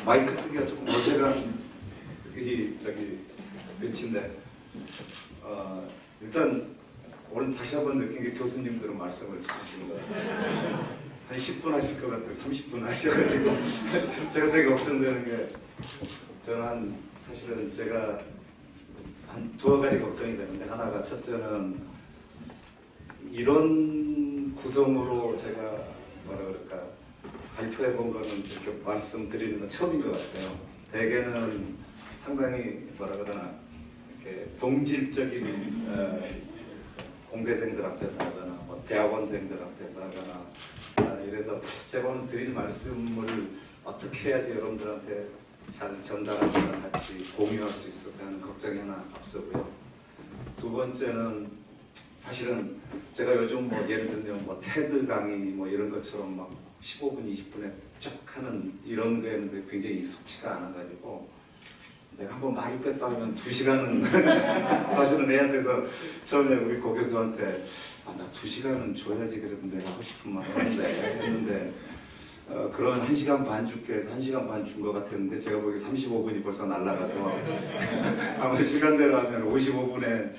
마이크 쓰기가 조금 어색한 멘트인데 일단 오늘 다시 한번 느낀 게 교수님들은 말씀을 잘 하시는 것 같아요. 한 10분 하실 것 같아요. 30분 하셔가지고 제가 되게 걱정되는 게 저는 사실은 제가 한 두어 가지 걱정이 되는데 하나가 첫째는 이런 구성으로 제가 뭐라 그럴까 발표해 본 거는 이렇게 말씀드리는 건 처음인 것 같아요. 대개는 상당히 뭐라 그러나 이렇게 동질적인 공대생들 앞에서 하거나 뭐 대학원생들 앞에서 하거나 이래서 제가 오늘 드릴 말씀을 어떻게 해야지 여러분들한테 잘 전달하거나 같이 공유할 수 있을까 하는 걱정이 하나 앞서고요. 두 번째는 사실은 제가 요즘 뭐 예를 들면 뭐 테드 강의 뭐 이런 것처럼 막 15분, 20분에 쫙 하는 이런 거에는 굉장히 익숙치가 않아가지고 내가 한번 많이 뺐다 하면 2시간은 사실은 해야 돼서 처음에 우리 고 교수한테 나 2시간은 줘야지 그래도 내가 하고 싶은 말 했는데 그런 1시간 반 줄게 해서 1시간 반 준 것 같았는데 제가 보기 35분이 벌써 날아가서 아마 시간대로 하면 55분에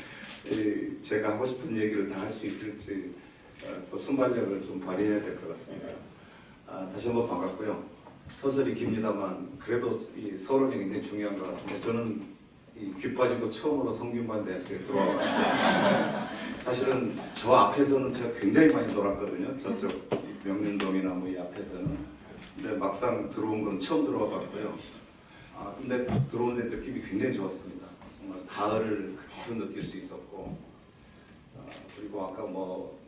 제가 하고 싶은 얘기를 다 할 수 있을지 또 순발력을 좀 발휘해야 될 것 같습니다. 다시 한번 반갑고요. 서설이 깁니다만 그래도 이 서론이 굉장히 중요한 것 같은데 저는 귀 빠지고 처음으로 성균관대학교에 들어와봤습니다. 사실은 저 앞에서는 제가 굉장히 많이 놀았거든요. 저쪽 명륜동이나 뭐 이 앞에서는. 근데 막상 들어온 건 처음 들어와봤고요. 근데 들어온 데 느낌이 굉장히 좋았습니다. 정말 가을을 그대로 느낄 수 있었고 그리고 아까 뭐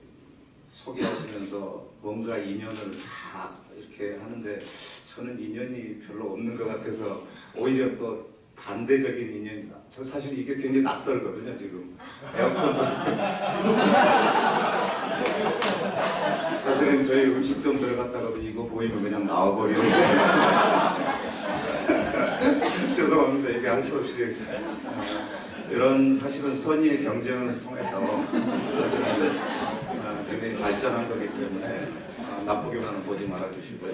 소개하시면서 뭔가 인연을 다 이렇게 하는데 저는 인연이 별로 없는 것 같아서 오히려 또 반대적인 인연이 저 사실 이게 굉장히 낯설거든요. 지금 에어컨 사실은 저희 음식점 들어갔다가도 이거 보이면 그냥 나와버리는 죄송합니다. 이게 할 수 없이 이런 사실은 선의의 경쟁을 통해서 사실은 굉장히 발전한 거기 때문에 나쁘게만은 보지 말아주시고요.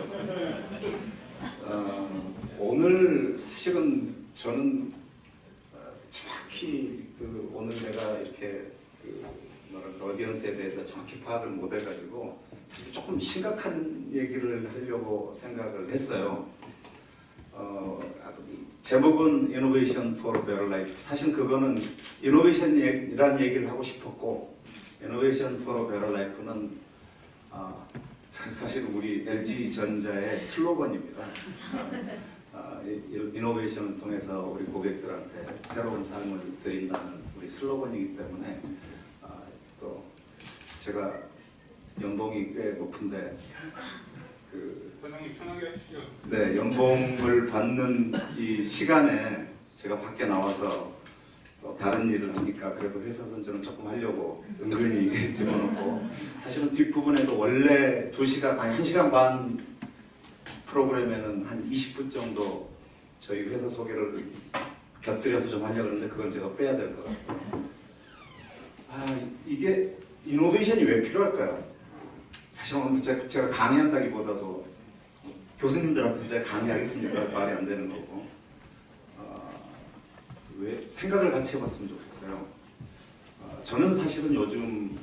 오늘 사실은 저는 정확히 오늘 내가 이렇게 뭐랄까 어디언스에 대해서 정확히 파악을 못 해가지고 사실 조금 심각한 얘기를 하려고 생각을 했어요. 제목은 Innovation for a Better Life. 사실 그거는 이노베이션이라는 얘기를 하고 싶었고 Innovation for a Better Life는 사실 우리 LG전자의 슬로건입니다. 이노베이션을 통해서 우리 고객들한테 새로운 삶을 드린다는 우리 슬로건이기 때문에 또 제가 연봉이 꽤 높은데 사장님 편하게 하시죠. 네, 연봉을 받는 이 시간에 제가 밖에 나와서 또 다른 일을 하니까 그래도 회사 선전을 조금 하려고 은근히 집어넣고 사실은 뒷부분에도 원래 2시간 아니 1시간 반 프로그램에는 한 20분 정도 저희 회사 소개를 곁들여서 좀 하려고 하는데 그건 제가 빼야 될 것 같아요. 이게 이노베이션이 왜 필요할까요? 사실 오늘 제가 강의한다기보다도 교수님들 앞에서 제가 강의하겠습니까? 말이 안 되는 거고 왜 생각을 같이 해봤으면 좋겠어요. 저는 사실은 요즘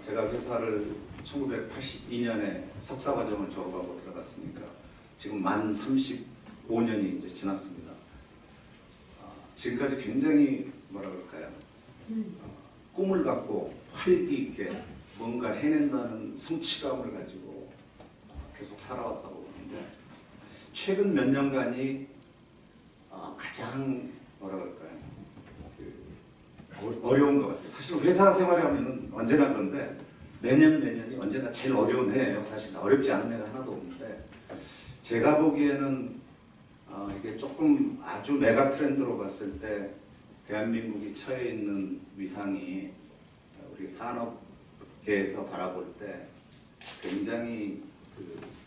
제가 회사를 1982년에 석사과정을 졸업하고 들어갔으니까 지금 만 35년이 이제 지났습니다. 지금까지 굉장히 뭐라 그럴까요? 꿈을 갖고 활기 있게 뭔가 해낸다는 성취감을 가지고 계속 살아왔다고 보는데 최근 몇 년간이 가장 뭐라 그럴까요? 어려운 것 같아요. 사실 회사 생활하면은 언제나 그런데 매년이 언제나 제일 어려운 해예요. 사실 어렵지 않은 해가 하나도 없는데 제가 보기에는 이게 조금 아주 메가 트렌드로 봤을 때 대한민국이 처해 있는 위상이 우리 산업계에서 바라볼 때 굉장히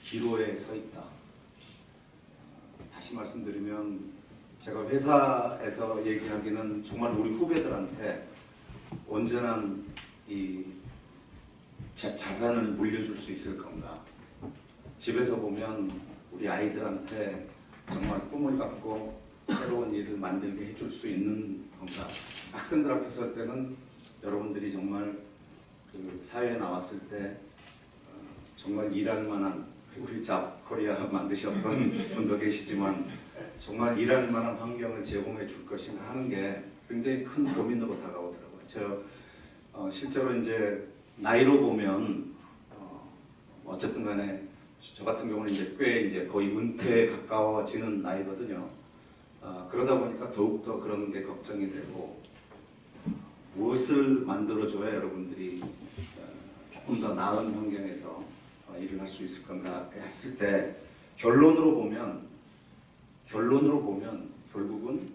기로에 서 있다. 다시 말씀드리면 제가 회사에서 얘기하기는 정말 우리 후배들한테 온전한 이 자산을 물려줄 수 있을 건가. 집에서 보면 우리 아이들한테 정말 꿈을 갖고 새로운 일을 만들게 해줄 수 있는 건가? 학생들 앞에 설 때는 여러분들이 정말 그 사회에 나왔을 때 정말 일할 만한 우리 잡 코리아 만드셨던 분도 계시지만 정말 일할 만한 환경을 제공해 줄 것인가 하는 게 굉장히 큰 고민으로 다가오더라고요. 실제로 이제 나이로 보면 어쨌든 간에 저 같은 경우는 이제 꽤 이제 거의 은퇴에 가까워지는 나이거든요. 그러다 보니까 더욱더 그런 게 걱정이 되고 무엇을 만들어줘야 여러분들이 조금 더 나은 환경에서 일을 할 수 있을 건가 했을 때 결론으로 보면 결국은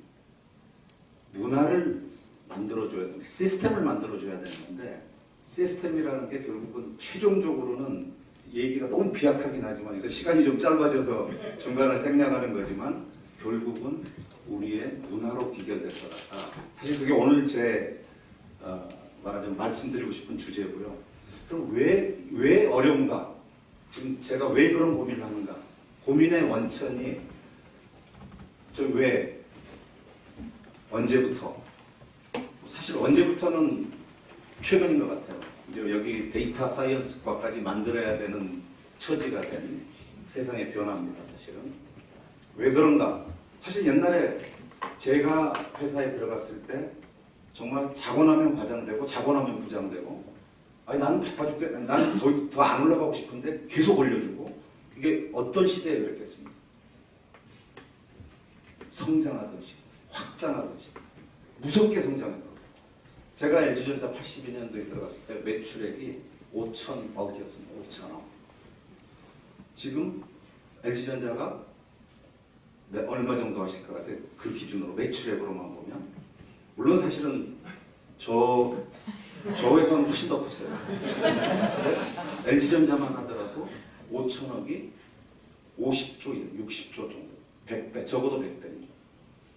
문화를 만들어줘야 되는 시스템을 만들어줘야 되는 건데 시스템이라는 게 결국은 최종적으로는 얘기가 너무 비약하긴 하지만 이거 시간이 좀 짧아져서 중간을 생략하는 거지만 결국은 우리의 문화로 귀결될 것 같다. 사실 그게 오늘 제 말하자면 말씀드리고 싶은 주제고요. 그럼 왜 어려운가? 지금 제가 왜 그런 고민을 하는가? 고민의 원천이 왜 언제부터? 사실 언제부터는 최근인 것 같아요. 이제 여기 데이터 사이언스과까지 만들어야 되는 처지가 된 세상의 변화입니다. 사실은 왜 그런가? 사실 옛날에 제가 회사에 들어갔을 때 정말 자고 나면 과장되고 자고 나면 부장되고 아니 나는 바빠 죽겠다. 나는 더 안 올라가고 싶은데 계속 올려주고 이게 어떤 시대에 그랬겠습니까? 성장하던 시대, 확장하던 시대, 무섭게 성장했거든요. 제가 LG전자 82년도에 들어갔을 때 매출액이 5천억이었습니다. 5천억. 지금 LG전자가 얼마 정도 하실 것 같아요? 그 기준으로 매출액으로만 보면 물론 사실은 저 회사는 훨씬 더 컸어요. LG전자만 하더라도 5천억이 50조 이상, 60조 정도, 100배, 적어도 100배입니다.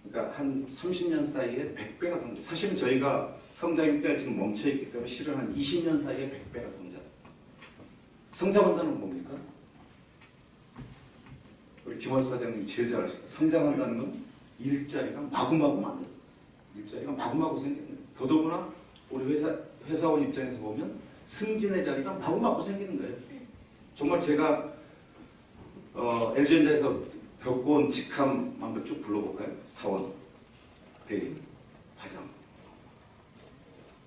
그러니까 한 30년 사이에 100배가 성장. 사실은 저희가 성장이 꽤 지금 멈춰있기 때문에 실은 한 20년 사이에 100배가 성장. 성장한다는 건 뭡니까? 우리 김원수 사장님이 제일 잘 아시죠? 성장한다는 건 일자리가 마구마구 만들어요. 일자리가 마구마구 생기는 거예요. 더더구나 우리 회사원 입장에서 보면 승진의 자리가 마구마구 생기는 거예요. 정말 제가 LG전자에서 겪어온 직함 한번 쭉 불러볼까요? 사원, 대리, 과장,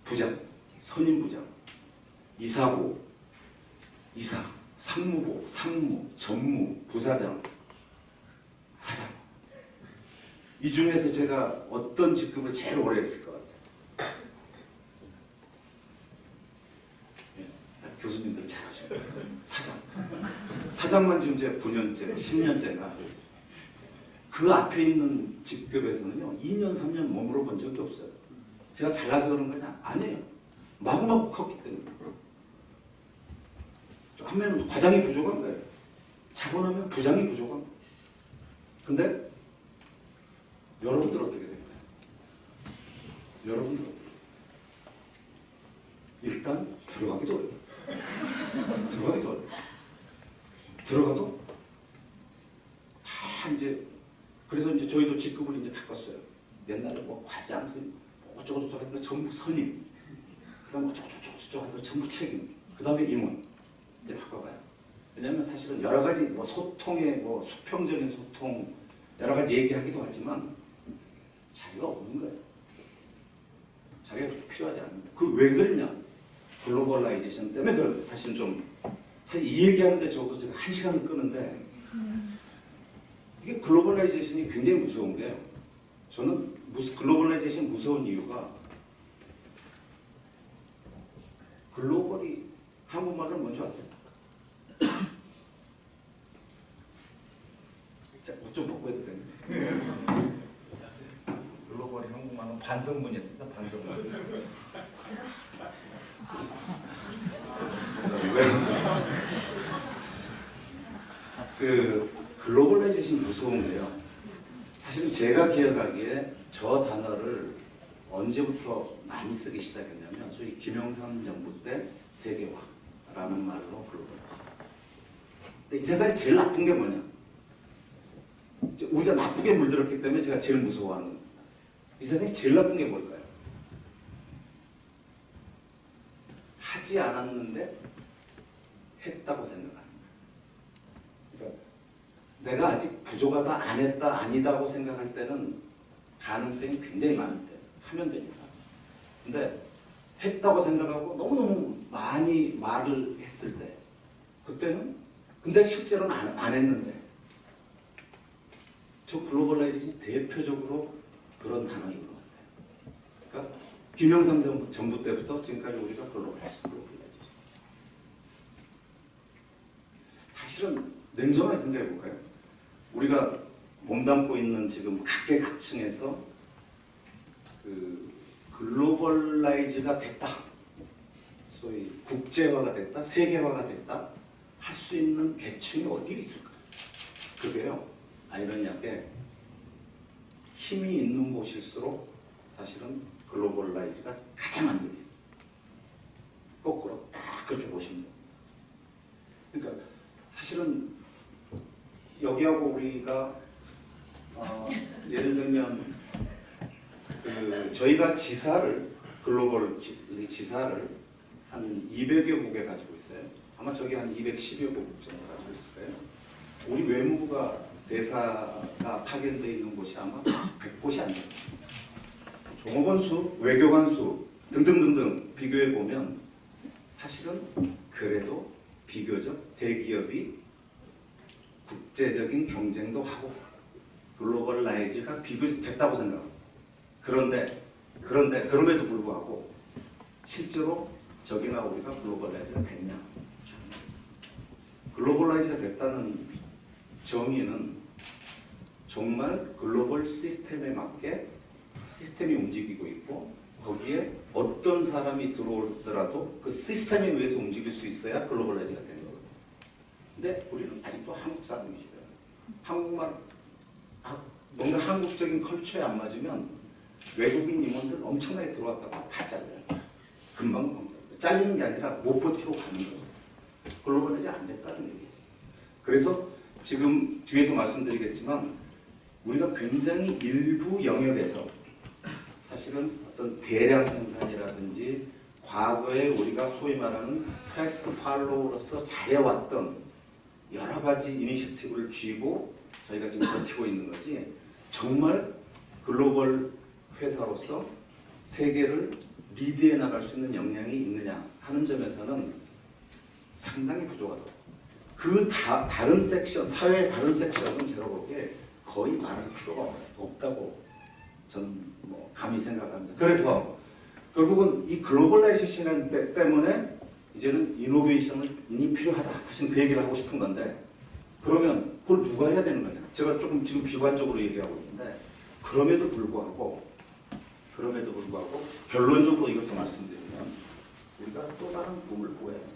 부장, 선임부장, 이사부, 이사, 상무부, 상무, 전무, 부사장, 사장. 이 중에서 제가 어떤 직급을 제일 오래 했을 것 같아요? 네, 교수님들 잘 아시죠? 사장. 사장만 지금 제가 9년째, 10년째가 하고 있어요. 그 앞에 있는 직급에서는요, 2년, 3년 머물러 본 적이 없어요. 제가 잘나서 그런 거냐? 아니에요. 마구마구 컸기 때문에. 하면 과장이 부족한 거예요. 자고 나면 부장이 부족한 거예요. 근데 여러분들 어떻게 될까요? 여러분들 어떻게 될까요? 일단 들어가기도 어려워요. 들어가기도 어려워요. 들어가도 다 이제 그래서 이제 저희도 직급을 이제 바꿨어요. 옛날에 뭐 과장, 선임, 어쩌고저쩌고 하던 거 전부 선임, 그다음 어쩌고저쩌고 하던 거 전부 책임, 그다음에 임원 이제 바꿔봐요. 왜냐하면 사실은 여러 가지 뭐 소통의 뭐 수평적인 소통 여러 가지 얘기하기도 하지만 자리가 없는 거예요. 자리가 그렇게 필요하지 않는다. 그 왜 그랬냐? 글로벌라이제이션 때문에 그런 사실 좀 사실 이 얘기하는데 저도 제가 1시간을 끄는데 이게 글로벌라이제이션이 굉장히 무서운 게요. 저는 글로벌라이제이션 무서운 이유가 글로벌이 한국말은 뭔지 아세요? 자, 옷 좀 벗고 해도 되나요? 글로벌이 한국말은 반성문입니다. 반성문. 그 글로벌라이제이션이 무서운 게요. 사실은 제가 기억하기에 저 단어를 언제부터 많이 쓰기 시작했냐면 소위 김영삼 정부 때 세계화라는 말로 글로벌라이제이션. 근데 이 세상에 제일 나쁜 게 뭐냐? 이제 우리가 나쁘게 물들었기 때문에 제가 제일 무서워하는, 이 세상에 제일 나쁜 게 뭘까요? 하지 않았는데 했다고 생각하는 거예요. 그러니까 내가 아직 부족하다, 안 했다, 아니다고 생각할 때는 가능성이 굉장히 많을 때 하면 되니까. 근데 했다고 생각하고 너무너무 많이 말을 했을 때, 그때는 근데 실제로는 안 했는데, 저 글로벌라이제이션이 대표적으로 그런 단어인 것 같아요. 그러니까 김영삼 정부 때부터 지금까지 우리가 글로벌라이제이션. 사실은 냉정하게 생각해 볼까요? 우리가 몸담고 있는 지금 각계각층에서 그 글로벌라이즈가 됐다, 소위 국제화가 됐다, 세계화가 됐다 할 수 있는 계층이 어디 있을까? 그게요, 아이러니하게 힘이 있는 곳일수록 사실은 글로벌라이즈가 가장 안 돼 있어요. 거꾸로 딱 그렇게 보시면 돼요. 그러니까 사실은 여기하고 우리가 예를 들면 저희가 지사를, 글로벌 지사를 한 200여 국에 가지고 있어요. 아마 저기 한 210여 국 정도 가지고 있을 거예요. 우리 외무부가 대사가 파견되어 있는 곳이 아마 100곳이 안 돼요. 종업원 수, 외교관 수 등등등등 비교해 보면 사실은 그래도 비교적 대기업이 국제적인 경쟁도 하고 글로벌라이즈가 비교적 됐다고 생각합니다. 그런데 그럼에도 불구하고 실제로 저기나 우리가 글로벌라이즈가 됐냐? 글로벌라이즈가 됐다는 정의는 정말 글로벌 시스템에 맞게 시스템이 움직이고 있고, 거기에 어떤 사람이 들어오더라도 그 시스템에 의해서 움직일 수 있어야 글로벌라이즈가 되는 거거든요. 근데 우리는 아직도 한국 사람이시고요. 한국말, 뭔가 한국적인 컬처에 안 맞으면 외국인 임원들 엄청나게 들어왔다가 다 잘려요. 금방 잘리는 게 아니라 못 버티고 가는 거죠. 글로벌라이즈 안 됐다는 얘기예요. 그래서 지금 뒤에서 말씀드리겠지만 우리가 굉장히 일부 영역에서 사실은 어떤 대량 생산이라든지 과거에 우리가 소위 말하는 패스트 팔로우로서 잘해왔던 여러 가지 이니셔티브를 쥐고 저희가 지금 버티고 있는 거지, 정말 글로벌 회사로서 세계를 리드해 나갈 수 있는 역량이 있느냐 하는 점에서는 상당히 부족하다. 다른 섹션, 사회의 다른 섹션은 제가 보기에 거의 말할 필요가 없다고 저는 감히 생각합니다. 그래서 결국은 이 글로벌라이제이션 때문에 이제는 이노베이션이 필요하다. 사실 그 얘기를 하고 싶은 건데, 그러면 그걸 누가 해야 되는 거냐? 제가 조금 지금 비관적으로 얘기하고 있는데, 그럼에도 불구하고 결론적으로 이것도 말씀드리면 우리가 또 다른 꿈을 꾸어야 됩니다.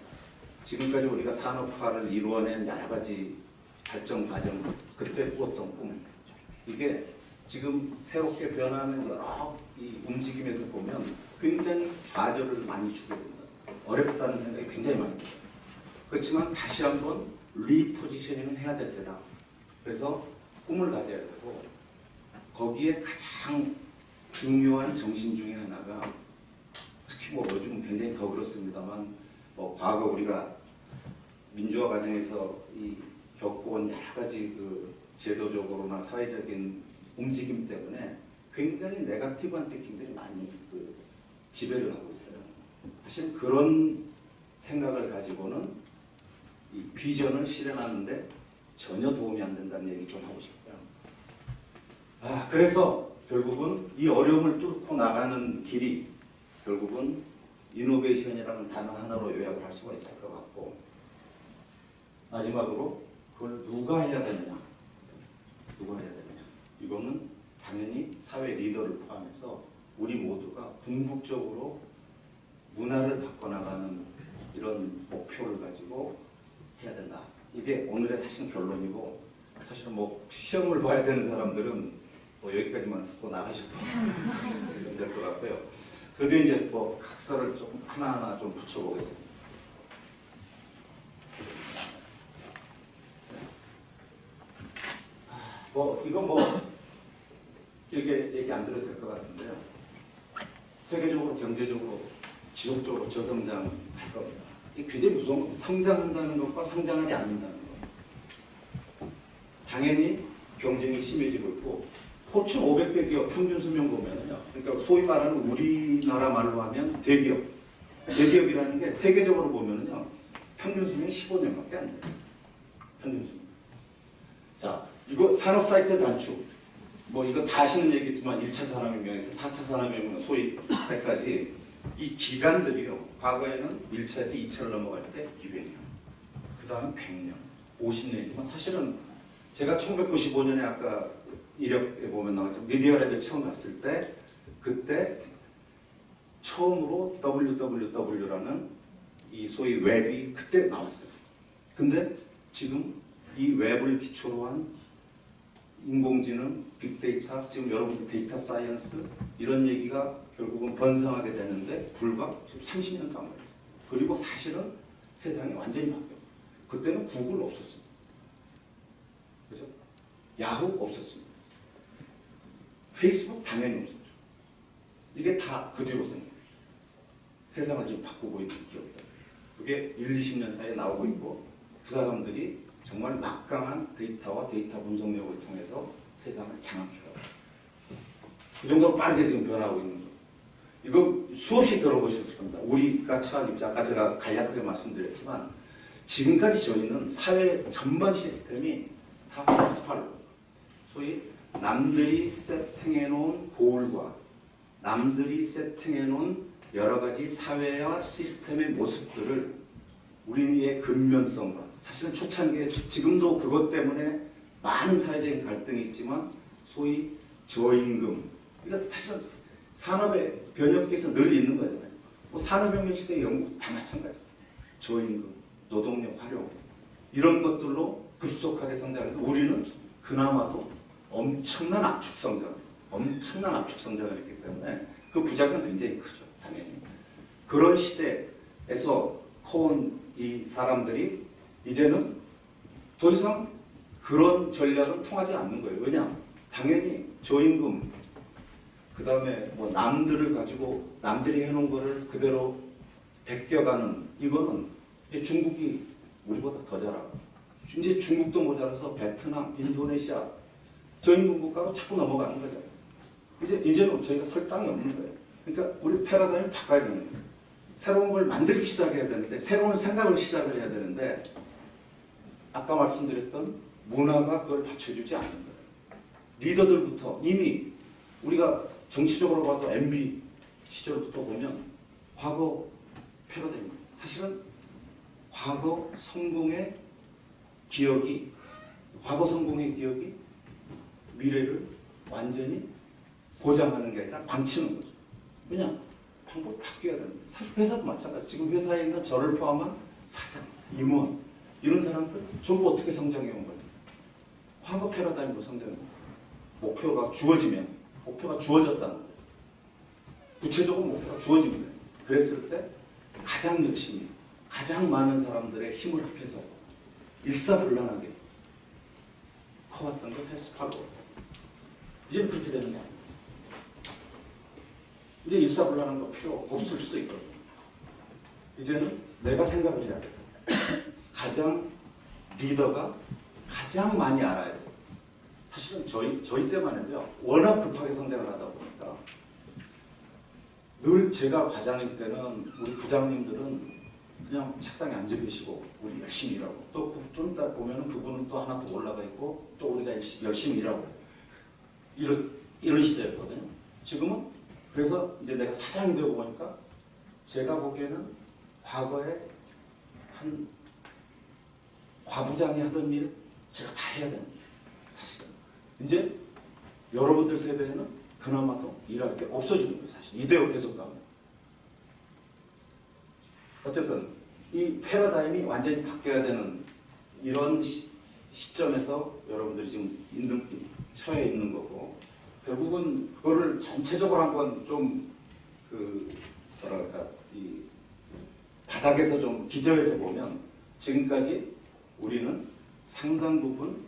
지금까지 우리가 산업화를 이루어낸 여러 가지 발전 과정, 그때 꾸었던 꿈, 이게 지금 새롭게 변하는 여러 이 움직임에서 보면 굉장히 좌절을 많이 주게 됩니다. 어렵다는 생각이 굉장히 많이 들어요. 그렇지만 다시 한번 리포지셔닝을 해야 될 때다. 그래서 꿈을 가져야 되고, 거기에 가장 중요한 정신 중에 하나가, 특히 요즘 굉장히 더 그렇습니다만, 과거 우리가 민주화 과정에서 겪어온 여러 가지 그 제도적으로나 사회적인 움직임 때문에 굉장히 네거티브한 테킹들이 많이 지배를 하고 있어요. 사실 그런 생각을 가지고는 이 비전을 실현하는데 전혀 도움이 안 된다는 얘기 좀 하고 싶고요. 그래서 결국은 이 어려움을 뚫고 나가는 길이 결국은 이노베이션이라는 단어 하나로 요약을 할 수가 있을 것 같고, 마지막으로 그걸 누가 해야 되느냐? 이거는 당연히 사회 리더를 포함해서 우리 모두가 궁극적으로 문화를 바꿔나가는 이런 목표를 가지고 해야 된다. 이게 오늘의 사실 결론이고, 사실 시험을 봐야 되는 사람들은 여기까지만 듣고 나가셔도 될 것 같고요. 그래도 이제 각서를 좀 하나하나 좀 붙여보겠습니다. 이거 뭐 길게 얘기 안 드려도 될 것 같은데요. 세계적으로 경제적으로 지속적으로 저성장할 겁니다. 이 굉장히 무서운 겁니다. 성장한다는 것과 성장하지 않는다는 것. 당연히 경쟁이 심해지고 있고 포춘 500개 기업 평균 수명 보면은요. 그러니까 소위 말하는 우리나라 말로 하면 대기업. 대기업이라는 게 세계적으로 보면은요. 평균 수명이 15년밖에 안 돼요. 평균 수명. 자, 이거 산업 사이클 단축. 뭐 이거 다 하시는 얘기지만 1차 산업혁명에서 4차 산업혁명 소위 때까지 이 기간들이요. 과거에는 1차에서 2차를 넘어갈 때 200년. 그 다음 100년, 50년이지만 사실은 제가 1995년에 아까 이력에 보면 나왔죠. 미디어랩에 처음 갔을 때 그때 처음으로 WWW라는 이 소위 웹이 그때 나왔어요. 근데 지금 이 웹을 기초로 한 인공지능, 빅데이터, 지금 여러분들 데이터 사이언스 이런 얘기가 결국은 번성하게 되는데 불과 지금 30년 동안 걸렸어요. 그리고 사실은 세상이 완전히 바뀌었어요. 그때는 구글 없었습니다. 그죠? 야후 없었습니다. 페이스북 당연히 없었죠. 이게 다 그 뒤로 생겨요. 세상을 지금 바꾸고 있는 기업들. 그게 1, 20년 사이에 나오고 있고 그 사람들이 정말 막강한 데이터와 데이터 분석력을 통해서 세상을 장악해가고 그 정도로 빠르게 지금 변하고 있는 거예요. 이거 수없이 들어보셨을 겁니다. 우리가 처한 입장, 아까 제가 간략하게 말씀드렸지만 지금까지 저희는 사회 전반 시스템이 다 패스트팔로 소위 남들이 세팅해놓은 고울과 남들이 세팅해놓은 여러 가지 사회와 시스템의 모습들을 우리의 근면성과 사실은 초창기에 지금도 그것 때문에 많은 사회적인 갈등이 있지만 소위 저임금 그러니까 사실은 산업의 변혁기에서 늘 있는 거잖아요. 뭐 산업혁명 시대 영국 다 마찬가지예요. 저임금, 노동력 활용 이런 것들로 급속하게 성장해도 우리는 그나마도 엄청난 압축 성장을 했기 때문에 그 부작용은 굉장히 크죠. 당연히. 그런 시대에서 커온 이 사람들이 이제는 더 이상 그런 전략은 통하지 않는 거예요. 왜냐? 당연히 저임금, 그 다음에 뭐 남들을 가지고 남들이 해놓은 거를 그대로 베껴가는 이거는 이제 중국이 우리보다 더 잘하고 이제 중국도 모자라서 베트남, 인도네시아 저임금 국가로 자꾸 넘어가는 거죠. 이제는 저희가 설 땅이 없는 거예요. 그러니까 우리 패러다임을 바꿔야 되는 거예요. 새로운 걸 만들기 시작해야 되는데 새로운 생각을 시작을 해야 되는데 아까 말씀드렸던 문화가 그걸 받쳐주지 않는 거예요. 리더들부터 이미 우리가 정치적으로 봐도 MB 시절부터 보면 과거 패러다임입니다. 사실은 과거 성공의 기억이 미래를 완전히 보장하는 게 아니라 방치는 거죠. 왜냐? 방법이 바뀌어야 됩니다. 사실 회사도 마찬가지. 지금 회사에 있는 저를 포함한 사장, 임원 이런 사람들 전부 어떻게 성장해 온 거예요? 과거 패러다임으로 성장해 온 거예요. 목표가 주어졌다는 거예요. 구체적으로 목표가 주어진 거예요. 그랬을 때 가장 열심히 가장 많은 사람들의 힘을 합해서 일사불란하게 커왔던 게 패스트팔로. 이제는 그렇게 되는 게 아니에요. 이제 일사불란한 거 필요 없을 수도 있거든요. 이제는 내가 생각을 해야 돼요. 리더가 가장 많이 알아야 돼요. 사실은 저희 때만 해도요. 워낙 급하게 성장을 하다 보니까 늘 제가 과장일 때는 우리 부장님들은 그냥 책상에 앉아 계시고 우리 열심히 일하고 또 좀 이따 보면은 그분은 또 하나 더 올라가 있고 또 우리가 열심히 일하고 이런 시대였거든요. 지금은 그래서 이제 내가 사장이 되고 보니까 제가 보기에는 과거에 한 과부장이 하던 일 제가 다 해야 됩니다. 사실은 이제 여러분들 세대에는 그나마도 일할 게 없어지는 거예요. 사실 이대로 계속 가면. 어쨌든 이 패러다임이 완전히 바뀌어야 되는 이런 시점에서 여러분들이 지금 처해 있는 거고 결국은 그거를 전체적으로 한번 좀 이 바닥에서 좀 기저에서 보면 지금까지 우리는 상당 부분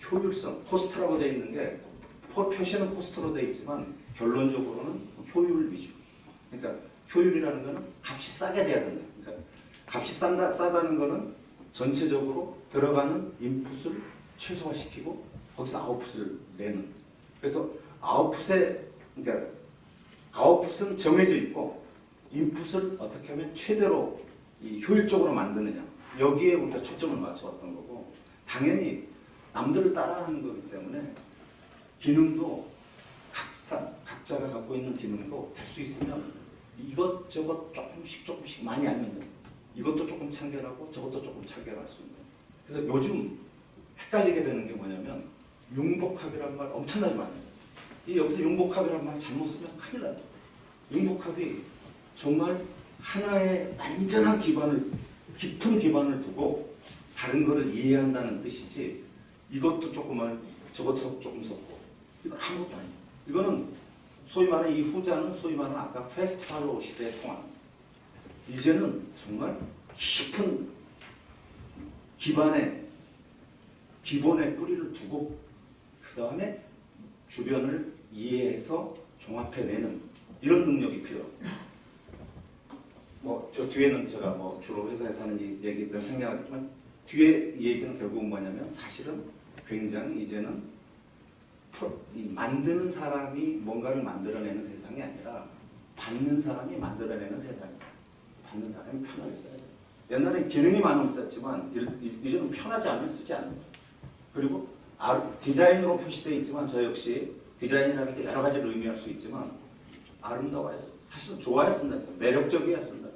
효율성, 코스트라고 되어 있는 게 표시는 코스트로 되어 있지만 결론적으로는 효율 위주. 그러니까 효율이라는 거는 값이 싸게 돼야 된다. 그러니까 값이 싸다는 거는 전체적으로 들어가는 인풋을 최소화시키고 거기서 아웃풋을 내는. 그래서 그러니까 아웃풋은 정해져 있고 인풋을 어떻게 하면 최대로 효율적으로 만드느냐. 여기에 우리가 초점을 맞춰왔던 거고, 당연히 남들을 따라하는 거기 때문에 기능도 각자가 갖고 있는 기능도 될 수 있으면 이것저것 조금씩 많이 알면 돼요. 이것도 조금 참견하고 저것도 조금 참견할 수 있는. 그래서 요즘 헷갈리게 되는 게 뭐냐면 융복합이라는 말 엄청나게 많이 해요. 여기서 융복합이라는 말 잘못 쓰면 큰일 나요. 융복합이 정말 하나의 완전한 깊은 기반을 두고 다른 거를 이해한다는 뜻이지, 이것도 조금 알고 저것도 조금 섞고 이건 아무것도 아니에요. 이거는 소위 말하는 이 후자는 소위 말하는 아까 패스트 팔로우 시대에 통합니다. 이제는 정말 깊은 기본의 뿌리를 두고 그 다음에 주변을 이해해서 종합해내는 이런 능력이 필요합니다. 저 뒤에는 제가 주로 회사에서 하는 얘기 때문에 생략하지만 뒤에 이 얘기는 결국은 뭐냐면 사실은 굉장히 이제는 만드는 사람이 뭔가를 만들어내는 세상이 아니라 받는 사람이 만들어내는 세상이에요. 받는 사람이 편하게 써야 돼요. 옛날에 기능이 많으면 썼지만 이제는 편하지 않으면 쓰지 않는 거예요. 그리고 디자인으로 표시되어 있지만 저 역시 디자인이라는 게 여러 가지로 의미할 수 있지만 아름다워야 쓴다. 사실은 좋아야 쓴다니까. 매력적이어야 쓴다.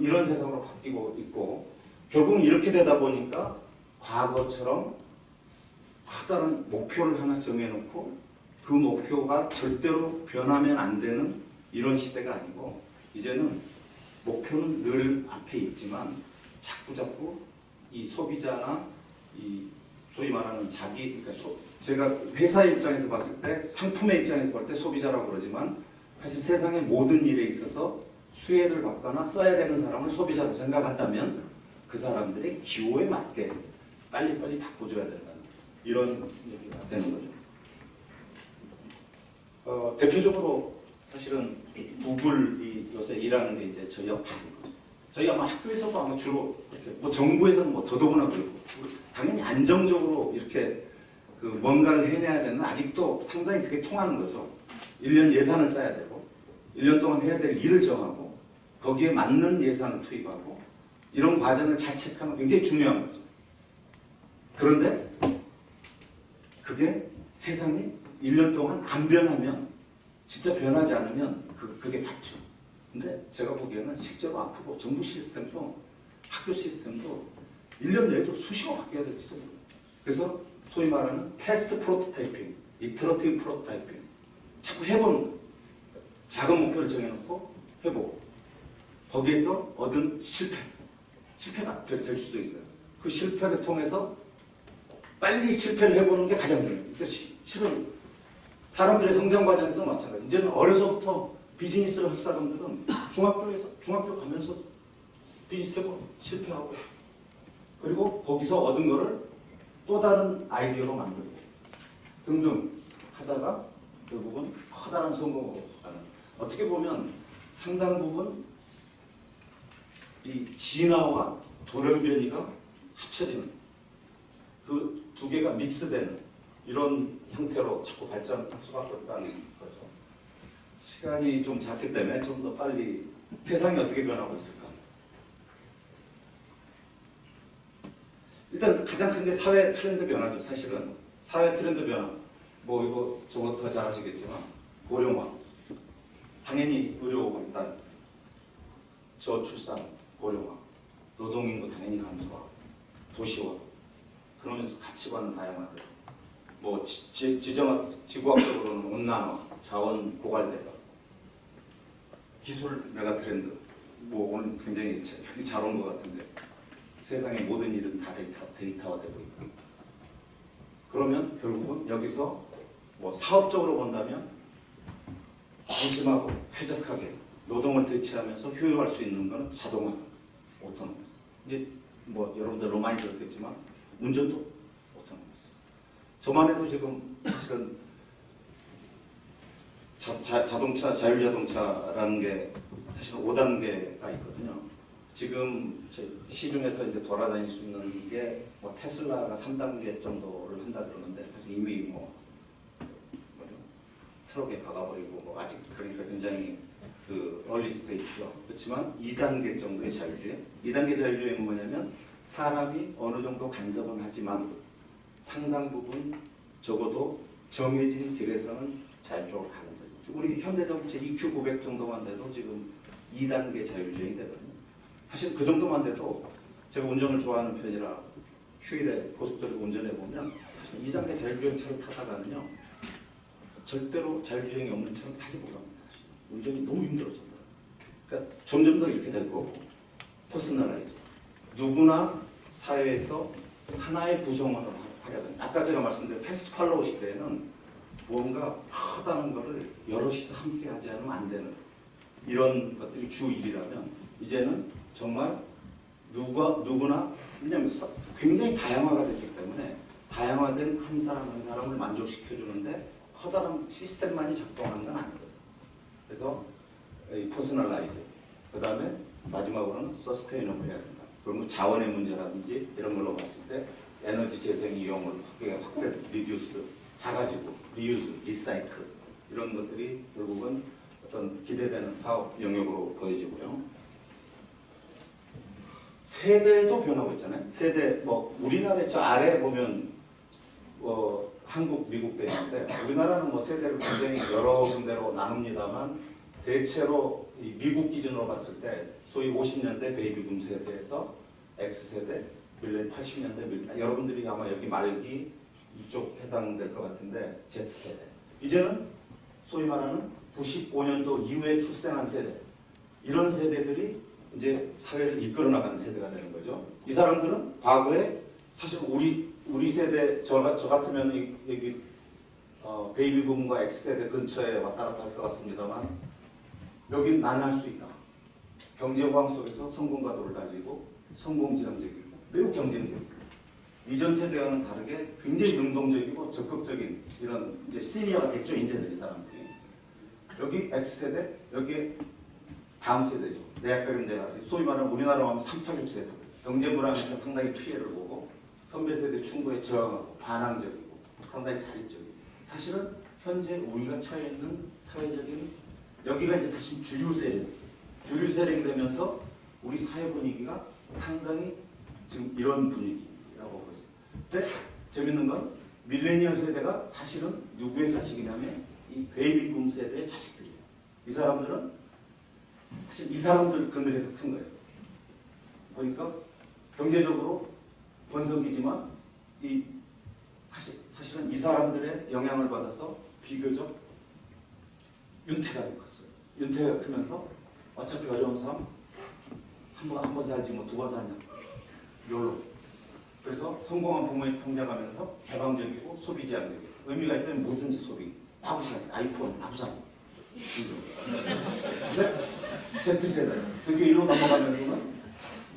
이런 세상으로 바뀌고 있고, 결국은 이렇게 되다 보니까 과거처럼 커다란 목표를 하나 정해놓고 그 목표가 절대로 변하면 안 되는 이런 시대가 아니고, 이제는 목표는 늘 앞에 있지만 자꾸 이 소비자나 이 소위 말하는 그러니까 제가 회사 입장에서 봤을 때, 상품의 입장에서 볼 때 소비자라고 그러지만 사실 세상의 모든 일에 있어서 수혜를 받거나 써야 되는 사람을 소비자로 생각한다면 그 사람들의 기호에 맞게 빨리빨리 바꿔줘야 된다는 이런 얘기가 되는 거죠. 대표적으로 사실은 구글이 요새 일하는 게 이제 저희하고 다른 거죠. 저희 아마 학교에서도 아마 주로 이렇게 정부에서는 더더구나 그렇고, 당연히 안정적으로 이렇게 뭔가를 해내야 되는, 아직도 상당히 그게 통하는 거죠. 1년 예산을 짜야 되고 1년 동안 해야 될 일을 정하고 거기에 맞는 예산을 투입하고 이런 과정을 자책하는 게 굉장히 중요한 거죠. 그런데 그게 세상이 1년 동안 안 변하면, 진짜 변하지 않으면 그게 맞죠. 근데 제가 보기에는 실제로 앞으로 정부 시스템도 학교 시스템도 1년 내에도 수시로 바뀌어야 될지도 몰라요. 그래서 소위 말하는 패스트 프로토타이핑, 이터러티브 프로토타이핑, 자꾸 해보는 거예요. 작은 목표를 정해놓고 해보고 거기에서 얻은 실패가 될 수도 있어요. 그 실패를 통해서 빨리 실패를 해보는 게 가장 중요해요. 그러니까 실은 사람들의 성장 과정에서도 마찬가지. 이제는 어려서부터 비즈니스를 할 사람들은 중학교 가면서 비즈니스 해보고 실패하고, 그리고 거기서 얻은 거를 또 다른 아이디어로 만들고 등등 하다가 결국은 커다란 성공으로 가는. 어떻게 보면 상당 부분 이 진화와 돌연변이가 합쳐지는, 그 두 개가 믹스되는 이런 형태로 자꾸 발전할 수밖에 없다는 거죠. 시간이 좀 작기 때문에 좀 더 빨리 세상이 어떻게 변하고 있을까. 일단 가장 큰 게 사회 트렌드 변화죠. 사실은 사회 트렌드 변화, 이거 저거 더 잘 아시겠지만 고령화, 당연히 의료 발달, 저출산, 고령화, 노동인구 당연히 감소화, 도시화, 그러면서 가치관은 다양하고, 지구학적으로는 온난화, 자원 고갈대가, 기술 메가 트렌드, 오늘 굉장히 잘 온 것 같은데 세상의 모든 일은 다 데이터화되고 있다. 그러면 결국은 여기서 사업적으로 본다면 안심하고 쾌적하게 노동을 대체하면서 효율화할 수 있는 것은 자동화, 오토노머스. 이제 여러분들 로마이 들었겠지만 운전도 오토노머스. 저만 해도 지금 사실은 자동차, 자율자동차라는 게 사실은 5단계가 있거든요. 지금 시중에서 이제 돌아다닐 수 있는 게 뭐 테슬라가 3단계 정도를 한다 그러는데 사실 이미 뭐 트럭에 박아버리고 뭐 아직 그러니까 굉장히 그 얼리 스테이지죠. 그렇지만 2단계 정도의 자율주행. 2단계 자율주행은 뭐냐면 사람이 어느 정도 간섭은 하지만 상당 부분 적어도 정해진 길에서는 자율적으로 가는 거죠. 우리 현대자동차 EQ900 정도만 돼도 지금 2단계 자율주행이 되거든요. 사실 그 정도만 돼도 제가 운전을 좋아하는 편이라 휴일에 고속도로 운전해 보면 사실 2단계 자율주행차를 타다가는요 절대로 자율주행이 없는 차는 타지 못합니다. 사실. 운전이 너무 힘들어진다. 그러니까 점점 더 이렇게 될 거고 퍼스널라이즈. 누구나 사회에서 하나의 구성원을 하려면 아까 제가 말씀드린 패스트 팔로우 시대에는 뭔가 크다는 것을 여럿이서 함께 하지 않으면 안 되는 이런 것들이 주 일이라면 이제는 정말 누구나 왜냐하면 굉장히 다양화가 됐기 때문에 다양화된 한 사람 한 사람을 만족시켜주는데 커다란 시스템만이 작동하는 건 아니거든요. 그래서 이 퍼스널라이즈 그 다음에 마지막으로는 서스테이너블 해야 된다. 그러면 자원의 문제라든지 이런 걸로 봤을 때 에너지 재생 이용을 확대 리듀스 작아지고 리유즈, 리사이클 이런 것들이 결국은 어떤 기대되는 사업 영역으로 보여지고요. 세대도 변하고 있잖아요. 세대 뭐 우리나라의 저 아래 보면 한국, 미국 돼 있는데 우리나라는 뭐 세대를 굉장히 여러 군데로 나눕니다만 대체로 이 미국 기준으로 봤을 때 소위 50년대 베이비붐 세대에서 X세대, 밀레니엄 80년대 여러분들이 아마 여기 말기 이쪽 해당될 것 같은데 Z세대. 이제는 소위 말하는 95년도 이후에 출생한 세대 이런 세대들이 이제 사회를 이끌어 나가는 세대가 되는 거죠. 이 사람들은 과거에 사실 우리 세대 저 같으면 여기 베이비붐과 X세대 근처에 왔다 갔다 할 것 같습니다만 여긴 난할 수 있다. 경제호황 속에서 성공가도를 달리고 성공지향적이고 매우 경쟁적이고 이전 세대와는 다르게 굉장히 능동적이고 적극적인 이런 이제 시니어가 됐죠. 이제는 이 사람들이 여기 X세대 여기에 다음 세대죠. 내학교인데가 소위 말하는 우리나라로 하면 386세대 경제 불황에서 상당히 피해를 보고 선배 세대 충고에 저항하고 반항적이고 상당히 자립적이고 사실은 현재 우리가 처해 있는 사회적인 여기가 이제 사실 주류 세력이 되면서 우리 사회 분위기가 상당히 지금 이런 분위기라고 보죠. 근데 재밌는 건 밀레니얼 세대가 사실은 누구의 자식이냐면 이 베이비붐 세대의 자식들이에요. 이 사람들은 사실 이 사람들 그늘에서 큰 거예요. 보니까 경제적으로 번성기지만 이 사실은 이 사람들의 영향을 받아서 비교적 윤태가 컸어요. 윤태가 크면서 어차피 어려운 삶 한 번 살지 뭐 2번 사냐 욜로. 그래서 성공한 부모에 성장하면서 개방적이고 소비지향적이고 의미가 있다면 무슨지 소비 마구 사기 아이폰 마구 사기. Z세대 그게 일로 넘어가면서는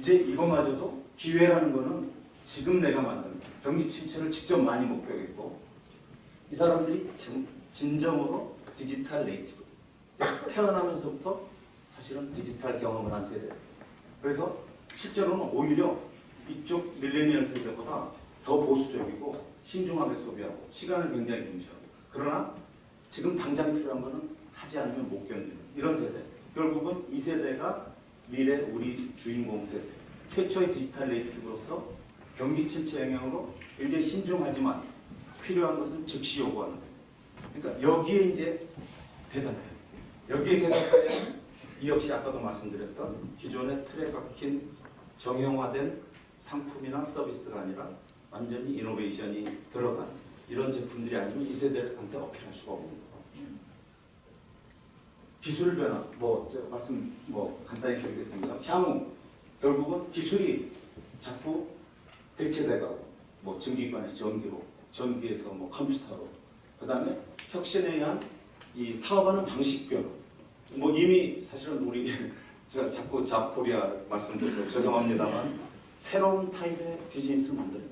이제 이것마저도 기회라는 거는 지금 내가 만든 경기 침체를 직접 많이 목격했고 이 사람들이 진정으로 디지털 네이티브 태어나면서부터 사실은 디지털 경험을 한 세대. 그래서 실제로는 오히려 이쪽 밀레니얼 세대보다 더 보수적이고 신중하게 소비하고 시간을 굉장히 중시하고 그러나 지금 당장 필요한 거는 하지 않으면 못 견디는 이런 세대. 결국은 이 세대가 미래 우리 주인공 세대. 최초의 디지털 네이티브로서 경기 침체 영향으로 굉장히 신중하지만 필요한 것은 즉시 요구하는 세대. 그러니까 여기에 이제 대답해요. 여기에 대답하려면 이 역시 아까도 말씀드렸던 기존의 틀에 박힌 정형화된 상품이나 서비스가 아니라 완전히 이노베이션이 들어간 이런 제품들이 아니면 이 세대한테 어필할 수가 없는 거예요. 기술 변화, 제가 말씀 간단히 드리겠습니다. 향후 결국은 기술이 자꾸 대체돼가고 전기관에서 전기로, 전기에서 컴퓨터로, 그 다음에 혁신에 의한 이 사업하는 방식 변화. 이미 사실은 우리 제가 자꾸 자코리아 말씀드려서 죄송합니다만 새로운 타입의 비즈니스를 만들어요.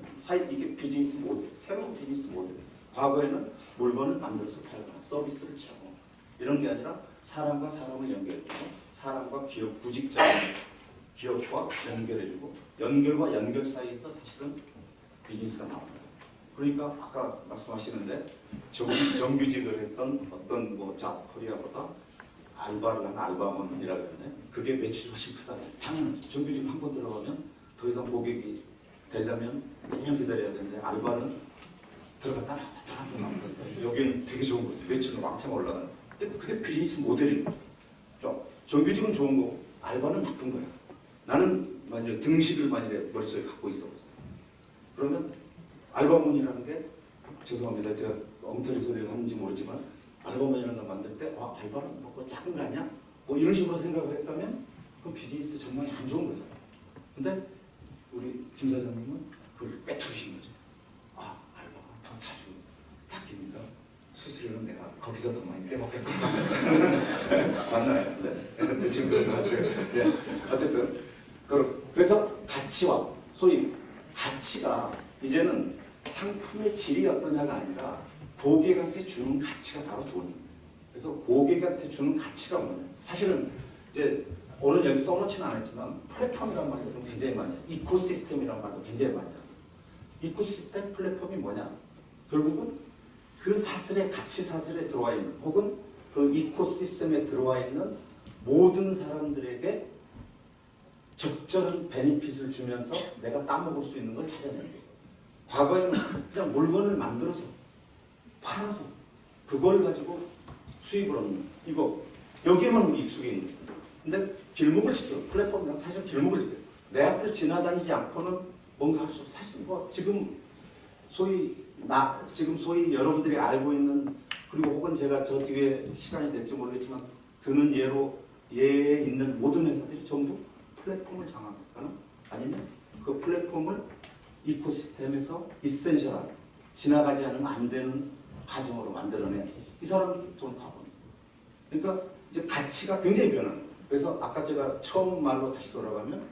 이게 비즈니스 모델, 새로운 비즈니스 모델. 과거에는 물건을 만들어서 팔거나 서비스를 취하고 이런 게 아니라 사람과 사람을 연결해주고 사람과 기업 구직자 기업과 연결해주고 연결과 연결 사이에서 사실은 비즈니스가 나옵니다. 그러니까 아까 말씀하시는데 정규직을 했던 어떤 뭐 잡코리아보다 알바를 하는 알바몬이라고 했네. 그게 매출이 훨씬 크다. 당연히 정규직 한 번 들어가면 더 이상 고객이 되려면 2년 기다려야 되는데 알바는 들어갔다 나왔다. 여기는 되게 좋은 거죠. 매출은 왕창 올라가는. 근데 그게 비즈니스 모델인 거죠. 정규직은 좋은 거고 알바는 나쁜 거야. 나는 만약에 등식을 만약에 머릿속에 갖고 있어. 그러면 알바몬이라는 게 죄송합니다. 제가 엉터리 소리를 하는지 모르지만 알바몬이라는 걸 만들 때 알바는 뭐 작은 거 아니야? 뭐 이런 식으로 생각을 했다면 그럼 비즈니스 전망이 안 좋은 거죠. 근데 우리 김 사장님은 그걸 꿰뚫으신 거죠. 알바가 더 자주 바뀌니까 수수료는 내가 거기서 더 많이 빼먹겠구나. 맞나요? 네. 대충 그런 것 같아요. 네. 어쨌든 그래서 가치와 소위 가치가 이제는 상품의 질이 어떠냐가 아니라 고객한테 주는 가치가 바로 돈입니다. 그래서 고객한테 주는 가치가 뭐냐? 사실은 이제 오늘 여기 써놓지는 않았지만 플랫폼이란 말도 좀 굉장히 많이 해요. 이코시스템이란 말도 굉장히 많이 해요. 이코시스템 플랫폼이 뭐냐? 결국은 그 사슬에 가치 사슬에 들어와 있는 혹은 그 이코시스템에 들어와 있는 모든 사람들에게 적절한 베니핏을 주면서 내가 따먹을 수 있는 걸 찾아내는 거예요. 과거에는 그냥 물건을 만들어서 팔아서 그걸 가지고 수익을 얻는 이거 여기에만 우리 익숙해 있는 거예요. 근데 길목을 지켜요. 플랫폼이랑 사실 길목을 지켜요. 내 앞을 지나다니지 않고는 뭔가 할 수 없어. 사실 뭐 지금 소위 여러분들이 알고 있는 그리고 혹은 제가 저 뒤에 시간이 될지 모르겠지만 드는 예에 있는 모든 회사들이 전부 플랫폼을 장악하거나 아니면 그 플랫폼을 이코시스템에서 이센셜한 지나가지 않으면 안 되는 가정으로 만들어내 이 사람들이 돈 다 버는. 그러니까 이제 가치가 굉장히 변하는 거예요. 그래서 아까 제가 처음 말로 다시 돌아가면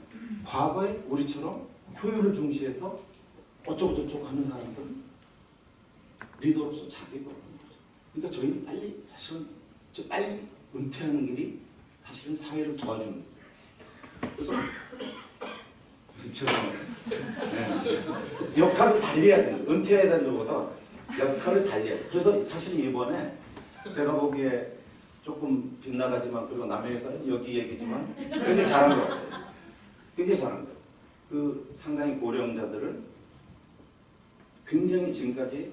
과거에 우리처럼 효율을 중시해서 어쩌고저쩌고 하는 사람들은 리더로서 자격이 없는 거죠. 그러니까 저희는 빨리 은퇴하는 길이 사실은 사회를 도와주는 거예요. 그래서 죄송합니다. 네. 역할을 달리해야 되는 거예요. 은퇴해야 되는 것보다 역할을 달리해야 돼요. 그래서 사실 이번에 제가 보기에 조금 빗나가지만 그리고 남의 회사는 여기 얘기지만 굉장히 잘한 것 같아요. 굉장히 잘한 거예요. 그 상당히 고령자들을 굉장히 지금까지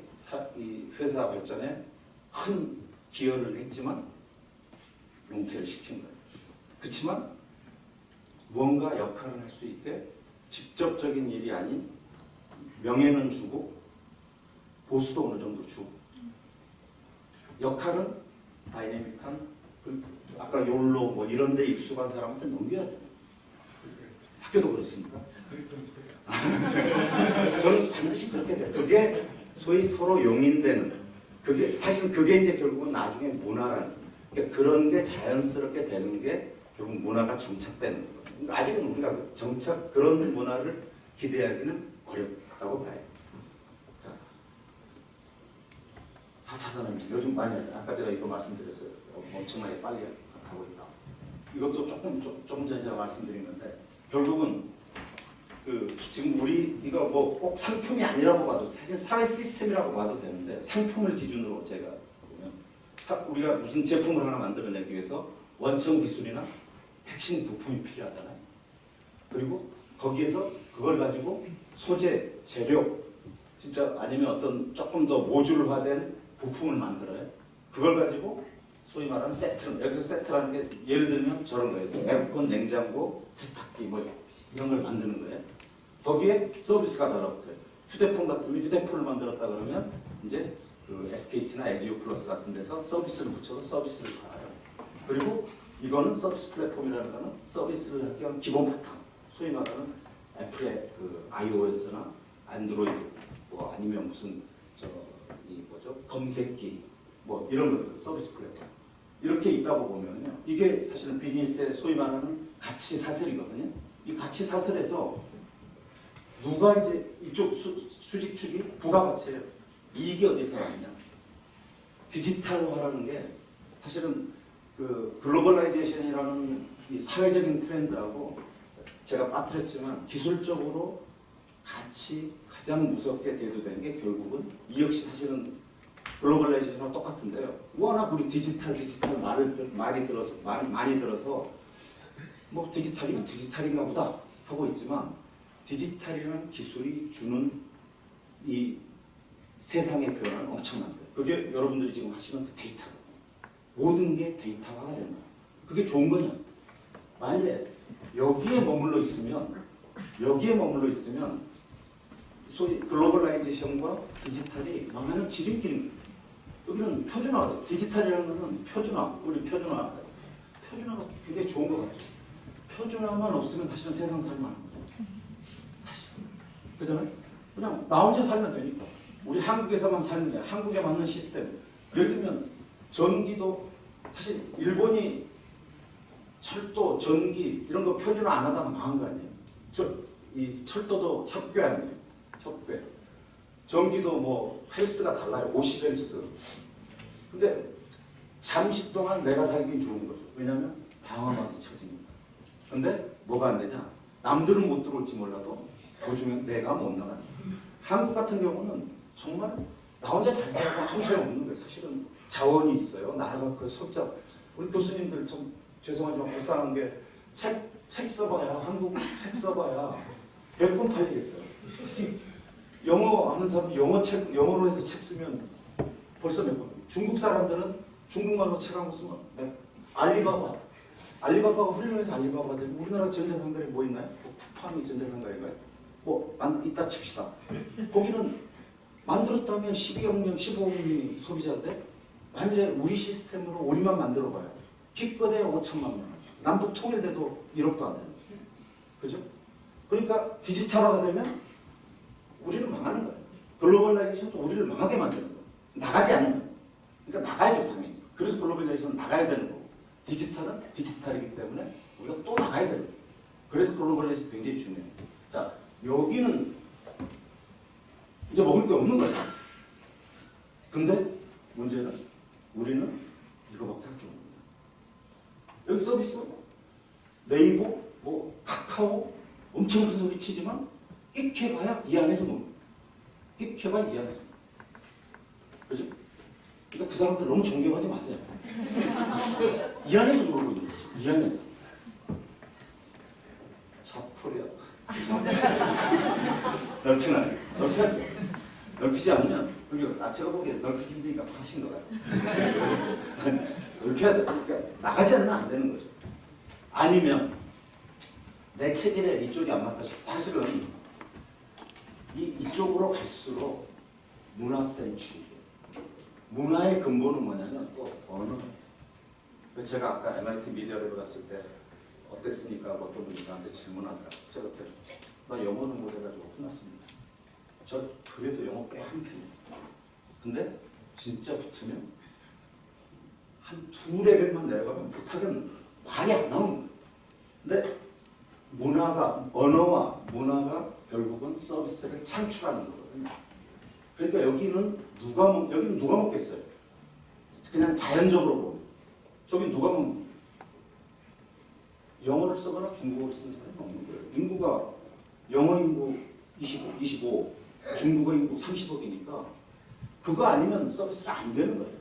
이 회사 발전에 큰 기여를 했지만 용퇴를 시킨 거예요. 그렇지만 무언가 역할을 할 수 있게 직접적인 일이 아닌 명예는 주고 보수도 어느 정도 주고 역할은 다이내믹한 아까 욜로 뭐 이런 데 익숙한 사람한테 넘겨야 돼요. 학교도 그렇습니까? 저는 반드시 그렇게 돼요. 그게 소위 서로 용인되는 그게 사실 그게 이제 결국은 나중에 문화라는 그러니까 그런 게 자연스럽게 되는 게 결국 문화가 정착되는 거예요. 그러니까 아직은 우리가 그런 문화를 기대하기는 어렵다고 봐요. 자, 4차 산업이 요즘 많이 하죠. 아까 제가 이거 말씀드렸어요. 엄청나게 빨리 하고 있다. 이것도 조금 전에 제가 말씀드리는데 결국은 지금 우리 이거 뭐 꼭 상품이 아니라고 봐도 사실 사회 시스템이라고 봐도 되는데 상품을 기준으로 제가 보면 우리가 무슨 제품을 하나 만들어내기 위해서 원천 기술이나 핵심 부품이 필요하잖아요. 그리고 거기에서 그걸 가지고 소재, 재료, 진짜 아니면 어떤 조금 더 모듈화된 부품을 만들어요. 그걸 가지고 소위 말하는 세트, 여기서 세트라는 게 예를 들면 저런 거예요. 에어컨, 냉장고, 세탁기 뭐 이런 걸 만드는 거예요. 거기에 서비스가 달라붙어요. 휴대폰 같으면 휴대폰을 만들었다 그러면 이제 그 SKT나 LG 플러스 같은 데서 서비스를 붙여서 서비스를 팔아요. 그리고 이거는 서비스 플랫폼이라는 거는 서비스를 하기 위한 기본 바탕. 소위 말하는 애플의 그 iOS나 안드로이드 뭐 아니면 무슨 검색기 뭐 이런 것들 서비스 플랫폼 이렇게 있다고 보면요. 이게 사실은 비즈니스의 소위 말하는 가치 사슬이거든요. 이 가치 사슬에서 누가 이제 이쪽 수직 축이 부가가치예요. 이익이 어디서 나느냐? 디지털화라는 게 사실은 그 글로벌라이제이션이라는 이 사회적인 트렌드하고 제가 빠뜨렸지만 기술적으로 같이 가장 무섭게 대두되는 게 결국은 이 역시 사실은 글로벌라이제이션과 똑같은데요. 워낙 우리 디지털 말이 들어서 많이 들어서 뭐 디지털이면 디지털인가 보다 하고 있지만 디지털이라는 기술이 주는 이 세상의 변화는 엄청난 거예요. 그게 여러분들이 지금 하시는 그 데이터. 모든 게 데이터화가 된다. 그게 좋은 거냐? 만약에 여기에 머물러 있으면 소위 글로벌라이제이션과 디지털이 망하는 지름길입니다. 여기는 표준화, 디지털이라는 것은 표준화가 굉장히 좋은 것 같죠. 표준화만 없으면 사실은 세상 살만한 거죠. 사실. 그잖아요? 그냥 나 혼자 살면 되니까. 우리 한국에서만 사는 게 한국에 맞는 시스템. 예를 들면 전기도 사실 일본이 철도, 전기 이런 거 표준화 안 하다가 망한 거 아니에요. 이 철도도 협궤 아니에요. 협궤. 전기도 뭐 헬스가 달라요. 50헬스. 근데 잠시 동안 내가 살기 좋은 거죠. 왜냐하면 방어막이 쳐지니까. 근데 뭐가 안 되냐? 남들은 못 들어올지 몰라도 도중에 내가 못 나가는 거예요. 한국 같은 경우는 정말 나 혼자 잘 살고 아무 소용 없는 거예요. 사실은 자원이 있어요. 나라가 그 석자. 우리 교수님들 좀 죄송하지만 불쌍한 게 책 써봐야 한국 책 써봐야 100권 팔리겠어요. 영어 하는 사람 영어로 해서 책 쓰면 벌써 몇 권. 중국 사람들은 중국말로 책 한 권 쓰면 알리바바가 훌륭해서 알리바바가 되고 우리나라 전자상가에 뭐 있나요? 쿠팡이 전자상가인가요? 뭐 이따 칩시다. 거기는 만들었다면 12억 명, 15억 명이 소비자인데 만약에 우리 시스템으로 우리만 만들어봐요. 기껏해 5천만 원. 남북 통일돼도 1억도 안 되는 거예요. 그죠? 그러니까 디지털화가 되면 우리는 망하는 거예요. 글로벌라이제이션도 우리를 망하게 만드는 거예요. 나가지 않는 거예요. 그러니까 나가야죠, 당연히. 그래서 글로벌라이제이션은 나가야 되는 거고 디지털은 디지털이기 때문에 우리가 또 나가야 되는 거예요. 그래서 글로벌라이제이션 굉장히 중요해요. 자, 여기는 이제 먹을 게 없는 거예요. 근데 문제는 우리는 이거밖에 할 줄 모릅니다. 여기 서비스 네이버, 뭐 카카오 엄청 큰 소리 치지만 끽해봐야 이 안에서 뭡니까? 끽해봐야 이 안에서. 그죠? 그러니까 그 사람들 너무 존경하지 마세요. 이 안에서 놀고 있는 거죠. 이 안에서. 자포리야. 넓히나요? 넓혀야죠. 넓히지 않으면 제가 보기에 넓히기 힘드니까 하신 거예요. 넓혀야 돼. 그러니까 나가지 않으면 안 되는 거죠. 아니면 내 체질에 이쪽이 안 맞다 싶어. 사실은 이쪽으로 갈수록 문화 센츄리. 문화의 근본은 뭐냐면 또 언어예요. 제가 아까 MIT 미디어랩을 갔을 때 어땠습니까? 어떤 분이 저한테 질문하더라고요. 제가 그때 나 영어는 못해가지고 혼났습니다. 저 그래도 영어 꽤 한 편이에요. 근데 진짜 붙으면 한 2레벨만 내려가면 못하겠는 거예요. 말이 안 나오는 거예요. 근데 언어와 문화가 결국은 서비스를 창출하는 거거든요. 그러니까 여기는 누가 먹겠어요? 그냥 자연적으로 보면. 저기 누가 먹는 영어를 쓰거나 중국어를 쓰는 사람이 없는 거예요. 인구가 영어 인구 25, 중국어 인구 30억이니까 그거 아니면 서비스가 안 되는 거예요.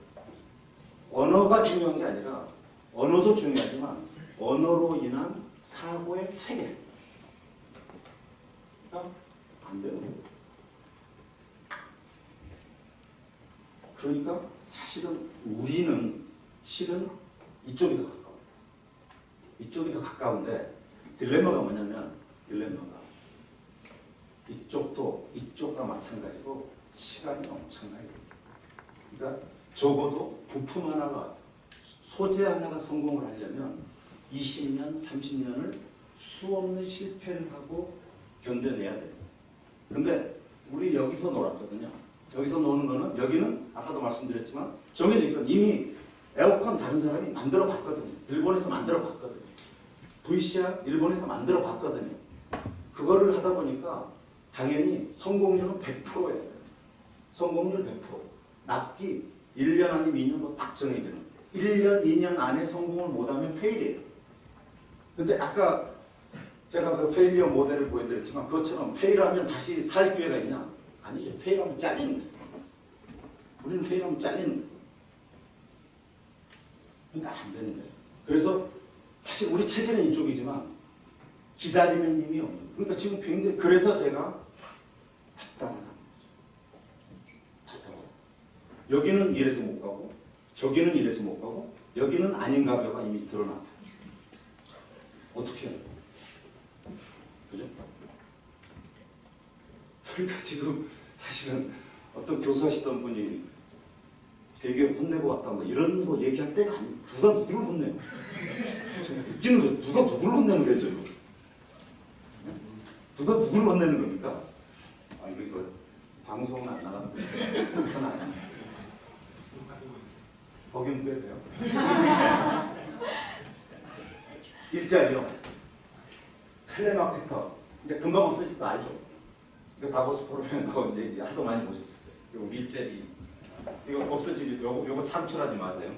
언어가 중요한 게 아니라 언어도 중요하지만 언어로 인한 사고의 체계. 안 되는 거예요. 그러니까 사실은 우리는 실은 이쪽이 더 가까워요. 이쪽이 더 가까운데 딜레마가 뭐냐면 이쪽도 이쪽과 마찬가지고 시간이 엄청나게 됩니다. 그러니까 적어도 부품 하나가 소재 하나가 성공을 하려면 20년, 30년을 수없는 실패를 하고 견뎌내야 돼요. 근데 우리 여기서 놀았거든요. 여기서 노는 거는 여기는 아까도 말씀드렸지만 정해져 있거든요. 이미 에어컨 다른 사람이 만들어 봤거든요. 일본에서 만들어 봤거든요. VCR 일본에서 만들어 봤거든요. 그거를 하다 보니까 당연히 성공률은 100%여야 돼요. 성공률 100%. 납기 1년 아니면 2년도 딱 정해야 되는 거예요. 1년, 2년 안에 성공을 못하면 페일이에요. 근데 아까 제가 그 페일리어 모델을 보여드렸지만 그것처럼 페일하면 다시 살 기회가 있냐? 아니죠. 페일하면 잘리는 거예요. 우리는 페일하면 잘리는 거예요. 그러니까 안 되는 거예요. 그래서 사실 우리 체제는 이쪽이지만 기다리는 힘이 없는 거예요. 그러니까 지금 굉장히 그래서 제가 답답하다는 거죠. 답답하다. 여기는 이래서 못 가고 저기는 이래서 못 가고 여기는 아닌가 봐가 이미 드러났다. 어떻게 해요? 그죠? 그러니까 지금 사실은 어떤 교수하시던 분이 되게 혼내고 왔다 뭐 이런 거 얘기할 때가 아니에요. 누가 누구를 혼내요? 웃기는 거예요. 누가 누구를 혼내는 거예요 지금? 누가 누구를 혼내는 겁니까? 아 이거 방송은 안 나가는 거예요. 하나 거기는 빼세요. 일자리요. 텔레마케터 이제 금방 없어질 거 알죠? 그 다보스 포럼에 거 이제 하도 많이 보셨을 거예요. 이거 일자리 이거 없어지기 요거 창출하지 마세요.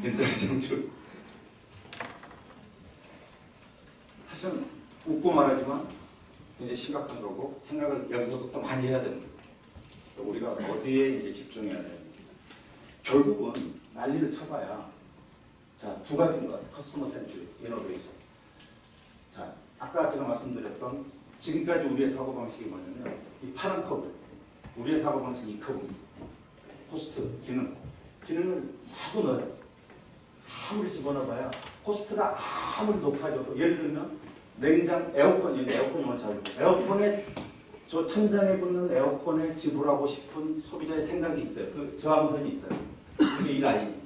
일자리 창출. 사실은 웃고 말하지만 굉장히 심각한 거고 생각을 여기서도 또 많이 해야 되는 거예요. 그래서 우리가 어디에 이제 집중해야 되는지 결국은 난리를 쳐봐야 자 두 가지인 것 같아요. 커스터머 센츄리, 이노베이션. 자 아까 제가 말씀드렸던 지금까지 우리의 사고방식이 뭐냐면 이 파란 커브 우리의 사고방식이 이 커브입니다. 코스트, 기능을 마구 넣어요. 아무리 집어넣어봐야 코스트가 아무리 높아져도 예를 들면 냉장, 에어컨이 오늘 잘 에어컨에 저 천장에 붙는 에어컨에 지불하고 싶은 소비자의 생각이 있어요. 그 저항선이 있어요. 이게 이 라인이.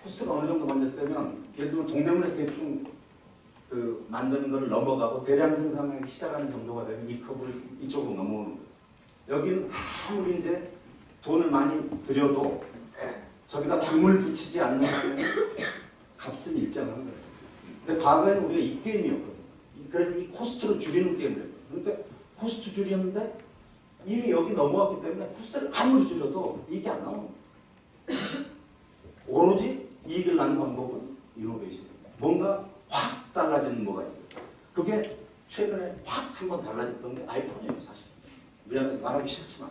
코스트가 어느 정도 만졌다면 예를 들면 동대문에서 대충 그 만드는 걸 넘어가고 대량 생산하기 시작하는 정도가 되면 이 커브를 이쪽으로 넘어오는 거예요. 여기는 아무리 이제 돈을 많이 들여도 저기다 금을 붙이지 않는다면 값은 일정한 거예요. 근데 과거에는 우리가 이 게임이었거든요. 그래서 이 코스트를 줄이는 게임을 했거든요. 그러니까 코스트 줄였는데 이미 여기 넘어왔기 때문에 코스트를 아무리 줄여도 이게 안 나오는 거예요. 오로지 이익을 낳는 방법은 이노베이션입니다. 뭔가 확 달라지는 뭐가 있어요. 그게 최근에 확 한번 달라졌던 게 아이폰이에요. 사실. 미안해 말하기 싫지만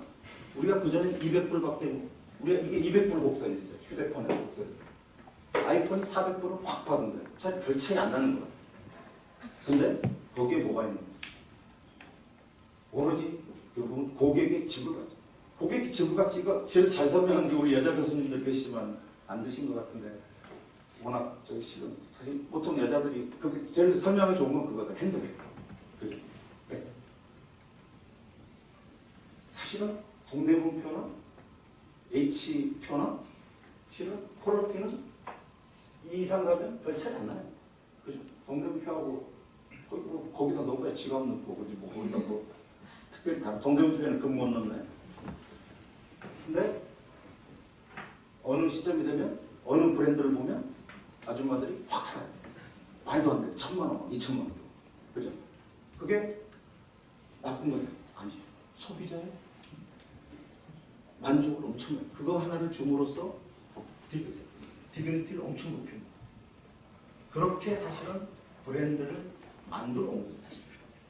우리가 그전에 200불밖에 우리가 이게 200불 곡선이 있어요. 휴대폰의 곡선. 아이폰이 400불을 확 받은데 사실 별 차이 안 나는 것 같아요. 근데 거기에 뭐가 있는 거예요? 오로지 결국은 고객의 지불가치. 고객의 지불가치 이거 제일 잘 설명한 게 우리 여자 교수님들 계시지만 안 드신 것 같은데 워낙 저기 지금 사실 보통 여자들이 그 제일 설명이 좋은 건 그거다. 핸드백. 그죠? 네. 사실은 동대문표나 H표나 실은 퀄리티는 이 이상 가면 별 차이 안 나요. 그죠? 동대문표하고 거기다 넣어야 지갑 넣고 그지 뭐 거기다 뭐 특별히 다 동대문표에는 금 못 넣네. 근데 어느 시점이 되면 어느 브랜드를 보면 아줌마들이 확 사요. 말도 안 돼. 1,000만 원, 2,000만 원. 그죠? 그게 나쁜 거냐? 아니죠. 소비자의 만족을 엄청 해요. 그거 하나를 줌으로써 디그니티를 엄청 높입니다. 그렇게 사실은 브랜드를 만들어 온 거예요. 사실.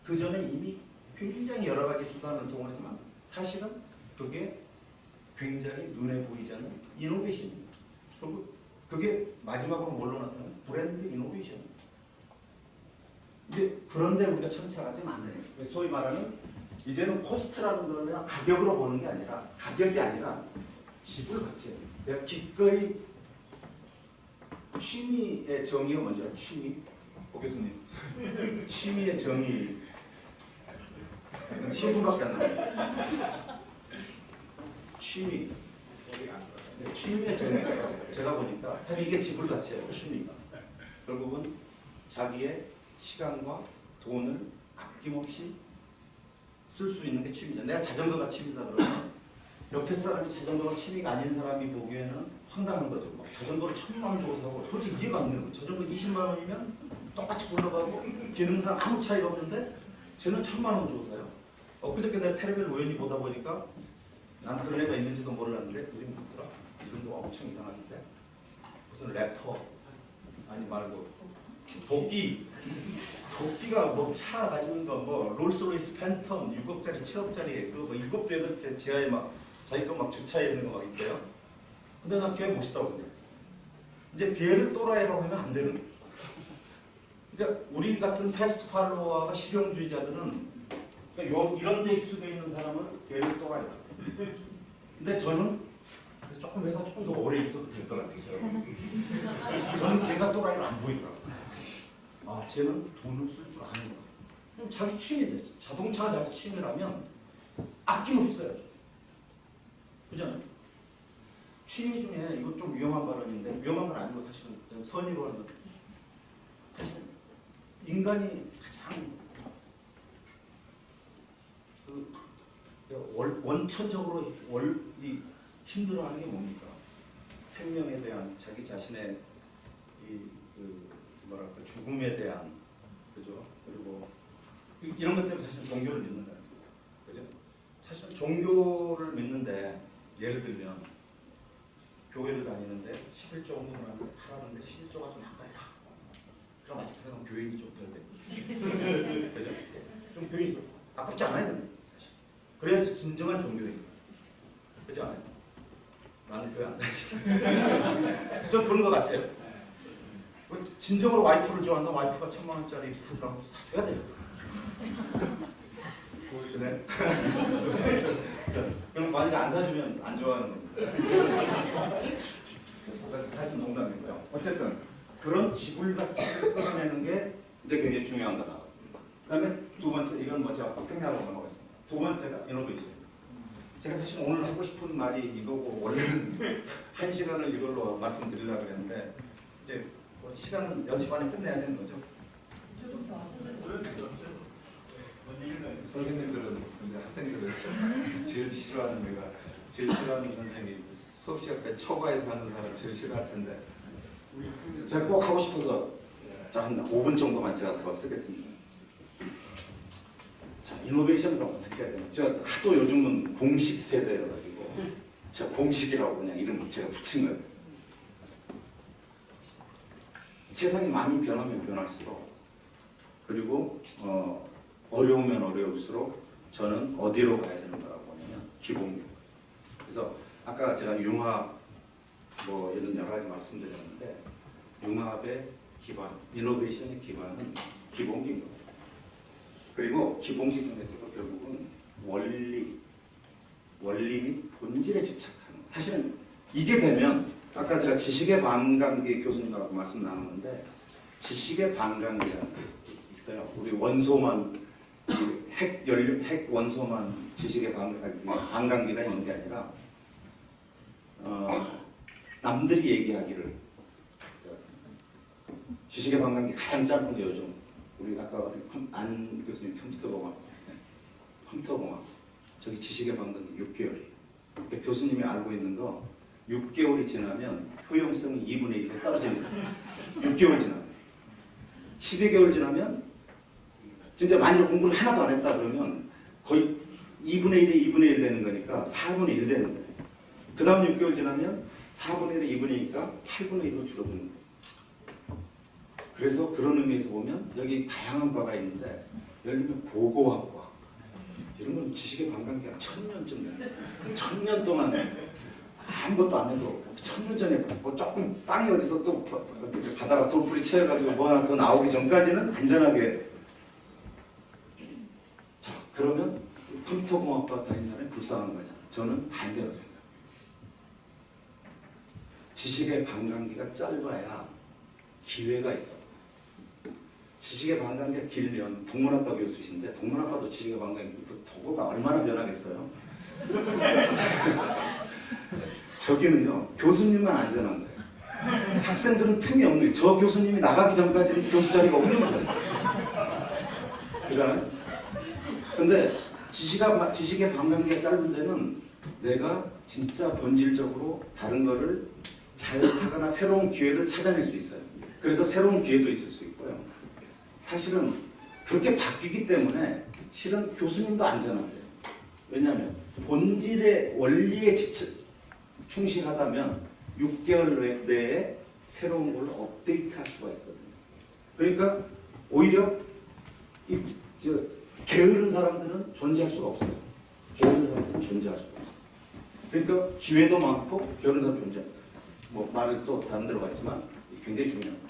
그 전에 이미 굉장히 여러 가지 수단을 동원해서 만든 사실은 그게 굉장히 눈에 보이지 않는 이노베이션입니다. 그리고 그게 마지막으로 뭘로 나타나면 브랜드 이노베이션입니다. 이제 그런데 우리가 천착하지는 않네요. 소위 말하는 이제는 코스트라는 거는 가격으로 보는 게 아니라 가격이 아니라 지불가치예요. 내가 기꺼이 취미의 정의가 뭔지 아세요? 취미? 오 교수님 취미의 정의 10분밖에 안 남아요. 취미 취미의 정의가요. 제가 보니까 사실 이게 지불가치예요. 취미가 결국은 자기의 시간과 돈을 아낌없이 쓸 수 있는 게 취미죠. 내가 자전거가 취미다 그러면 옆에 사람이 자전거가 취미가 아닌 사람이 보기에는 황당한 거죠. 막 자전거를 1,000만 원 주고 사고 솔직히 이해가 안 되는 거예요. 자전거 20만 원이면 똑같이 굴러가고 기능상 아무 차이가 없는데 쟤는 1,000만 원 주고 사요. 엊그저께 내가 텔레비를 우연히 보다 보니까 난 그런 애가 있는지도 몰랐는데 그림이 뭐더라? 이름도 엄청 이상한데 무슨 래퍼 아니 말고 도끼가 뭐 차 가지고 있는 거뭐 롤스로이스 팬텀 6억짜리 7억짜리 그뭐 7대 8째 지하에 막 자기 거 막 주차해 있는 거 막 있대요. 근데 난 걔 멋있다고 생각했어. 이제 걔를 또라이라고 하면 안 되는 거예요. 그러니까 우리 같은 패스트 팔로워가 실용주의자들은 그러니까 이런 데 익숙해 있는 사람은 걔를 또라이다. 근데 저는 조금 회사 조금 더 오래 있어도 될 것 같아요. 저는 걔가 또라이로 안 보이더라고요. 아, 쟤는 돈을 쓸 줄 아는 거야. 그럼 자기 취미인데 자동차가 자기 취미라면 아낌없이 써야죠. 그잖아요. 취미 중에 이거 좀 위험한 발언인데 위험한 건 아니고 사실은 선의로 하는 거. 사실 인간이 가장 원천적으로 힘들어하는 게 뭡니까? 생명에 대한 자기 자신의 뭐랄까 죽음에 대한 그죠? 그리고 이런 것 때문에 사실 종교를 믿는다. 그죠? 사실 종교를 믿는데 예를 들면 교회를 다니는데 11조 헌금을 하라는데 11조가 좀 안 가요. 그럼 아직 그 사람 교인이 좀 덜 돼. 그죠? 좀 교인이 아깝지 않아야 된다. 사실. 그래야지 진정한 종교인. 그렇지 않아요? 나는 교회 안 다니죠. 전 그런 것 같아요. 진정으로 와이프를 좋아한다. 와이프가 1,000만 원짜리 사주라고 사줘야 돼요. 보여주세요. 그럼 만약에 안 사주면 안 좋아하는 겁니다. 사실 농담이고요. 어쨌든 그런 지불가치를 끌어내는 게 이제 굉장히 중요한 거다. 그다음에 두 번째 이건 뭐 제가 생략하고 넘어가겠습니다. 두 번째가 이노베이션. 제가 사실 오늘 하고 싶은 말이 이거고 원래는 1시간을 이걸로 말씀드리려고 했는데 이제 시간은 6시 반에 끝내야 되는 거죠. 선생님들은 근데 학생들은 제일 싫어하는 내가 제일 싫어하는 선생님이 수업 시간 때 초과해서 하는 사람 제일 싫어할 텐데 제가 꼭 하고 싶어서 한 5분 정도만 제가 더 쓰겠습니다. 자, 이노베이션을 어떻게 해야 되나? 제가 하도 요즘은 공식 세대여가지고 제가 공식이라고 그냥 이름을 제가 붙인 거예요. 세상이 많이 변하면 변할수록 그리고 어려우면 어려울수록 저는 어디로 가야 되는 거라고 하냐면 기본교육. 그래서 아까 제가 융합 뭐 이런 여러 가지 말씀드렸는데 융합의 기반, 이노베이션의 기반은 기본기입니다. 그리고 기본기 중에서도 결국은 원리 및 본질에 집착하는 거. 사실은 이게 되면 아까 제가 지식의 반감기 교수님하고 말씀 나눴는데 지식의 반감기가 있어요. 우리 원소만 핵 원소만 지식의 반감기가 있는 게 아니라 남들이 얘기하기를 지식의 반감기 가장 짧은 게 요즘 우리 아까 안 교수님 컴퓨터공학 저기 지식의 반감기 6개월이에요. 그러니까 교수님이 알고 있는 거 6개월이 지나면 효용성이 2분의 1로 떨어집니다. 6개월 지나면 12개월 지나면 진짜 만약 공부를 하나도 안 했다 그러면 거의 2분의 1에 2분의 1 되는 거니까 4분의 1 되는 거예요. 그 다음 6개월 지나면 4분의 1에 2분의 2니까 8분의 1로 줄어드는 거예요. 그래서 그런 의미에서 보면 여기 다양한 바가 있는데 예를 들면 고고학과 이런 건 지식의 반감기가 1000년쯤 돼요. 1000년 동안 아무것도 안 해도 1000년 전에 뭐 조금 땅이 어디서 또 가다가 돌뿌리 쳐가지고 뭐 하나 더 나오기 전까지는 안전하게. 자, 그러면 컴퓨터공학과 다닌 사람이 불쌍한 거냐? 저는 반대로 생각합니다. 지식의 반감기가 짧아야 기회가 있다. 지식의 반감기가 길면 동문학과 교수이신데 동문학과도 지식의 반감기 도구가 얼마나 변하겠어요? 저기는요 교수님만 안전한 거예요. 학생들은 틈이 없는 거예요. 저 교수님이 나가기 전까지는 교수 자리가 없는 거예요. 그잖아요? 근데 지식의 반감기가 짧은 데는 내가 진짜 본질적으로 다른 거를 잘 하거나 새로운 기회를 찾아낼 수 있어요. 그래서 새로운 기회도 있을 수 있고요. 사실은 그렇게 바뀌기 때문에 실은 교수님도 안전하세요. 왜냐하면 본질의 원리에 충실하다면 6개월 내에 새로운 걸로 업데이트할 수가 있거든요. 그러니까 오히려 게으른 사람들은 존재할 수가 없어요. 게으른 사람들은 존재할 수가 없어요. 그러니까 기회도 많고 게으른 사람 존재. 뭐 말을 또 다른 데로 갔지만 굉장히 중요합니다.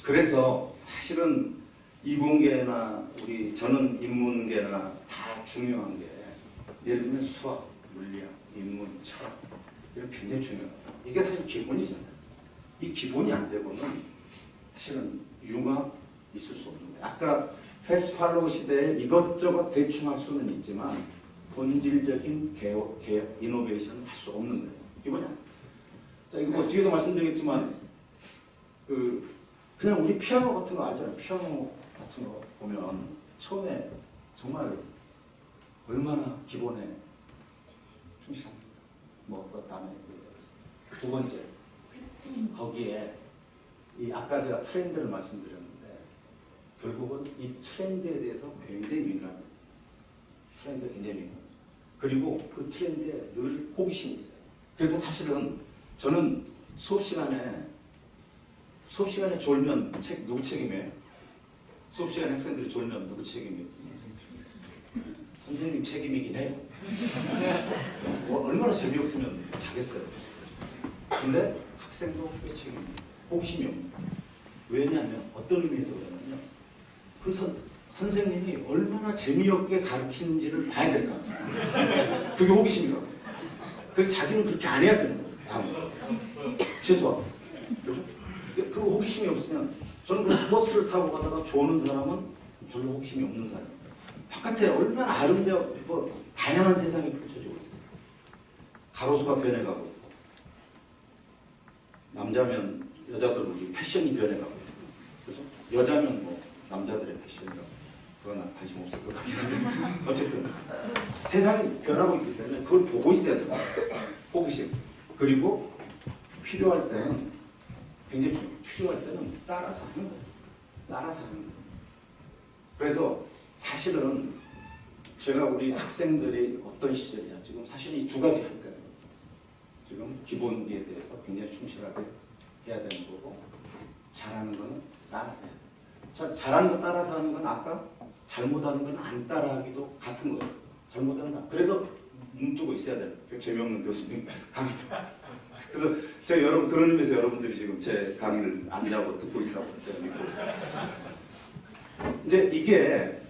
그래서 사실은 이공계나 저는 인문계나 다 중요한 게 예를 들면 수학, 물리학, 인문, 철학 이런 굉장히 중요합니다. 이게 사실 기본이잖아요. 이 기본이 안 되고는 사실은 융합 있을 수 없는 거예요. 아까 패스팔로우 시대에 이것저것 대충 할 수는 있지만 본질적인 개혁, 이노베이션은 할 수 없는 거예요. 기본이 아니에요. 자, 이거 뭐 뒤에도 말씀드리겠지만 그냥 우리 피아노 같은 거 알잖아요. 피아노 같은 거 보면 처음에 정말 얼마나 기본에 충실합니다. 뭐 그다음에 두 번째 거기에 이 아까 제가 트렌드를 말씀드렸는데 결국은 이 트렌드에 대해서 굉장히 민감해요. 트렌드가 굉장히 민감해요. 그리고 그 트렌드에 늘 호기심이 있어요. 그래서 사실은 저는 수업 시간에 졸면 누구 책임이에요? 수업 시간에 학생들이 졸면 누구 책임이에요? 선생님 책임이긴 해요. 얼마나 재미없으면 자겠어요. 근데 학생도 그 책임이에요. 호기심이 없는 거예요. 왜냐하면 어떤 의미에서 그러냐면요. 그 선생님이 얼마나 재미없게 가르치는지를 봐야 될 것 같아요. 그게 호기심이라고. 그래서 자기는 그렇게 안 해야 되는 거예요. 다음으로. 최소한. 그렇죠? 그 호기심이 없으면 저는 그 버스를 타고 가다가 조는 사람은 별로 호기심이 없는 사람이에요. 바깥에 얼마나 아름다워 다양한 세상이 펼쳐지고 있어요. 가로수가 변해가고 있고 남자면 여자들 우리 패션이 변해가고 있고 그렇죠? 여자면 뭐 남자들의 패션이라고 그건 난 관심 없을 것 같긴 한데 어쨌든 세상이 변하고 있기 때문에 그걸 보고 있어야 돼요. 호기심. 그리고 필요할 때는 굉장히 필요할 때는 따라서 하는 거예요. 따라서 하는 거예요. 그래서 사실은 제가 우리 학생들이 어떤 시절이냐 지금 사실 이 두 가지 할 때는 지금 기본에 대해서 굉장히 충실하게 해야 되는 거고 잘하는 거는 따라서 해야 돼요. 잘하는 거 따라서 하는 건 아까 잘못하는 건 안 따라하기도 같은 거예요. 잘못하는 거 그래서 눈 뜨고 있어야 돼요. 재미없는 교수님 강의도. 그래서 제가 그런 의미에서 여러분들이 지금 제 강의를 안 자고 듣고 있다고 믿고 이제 이게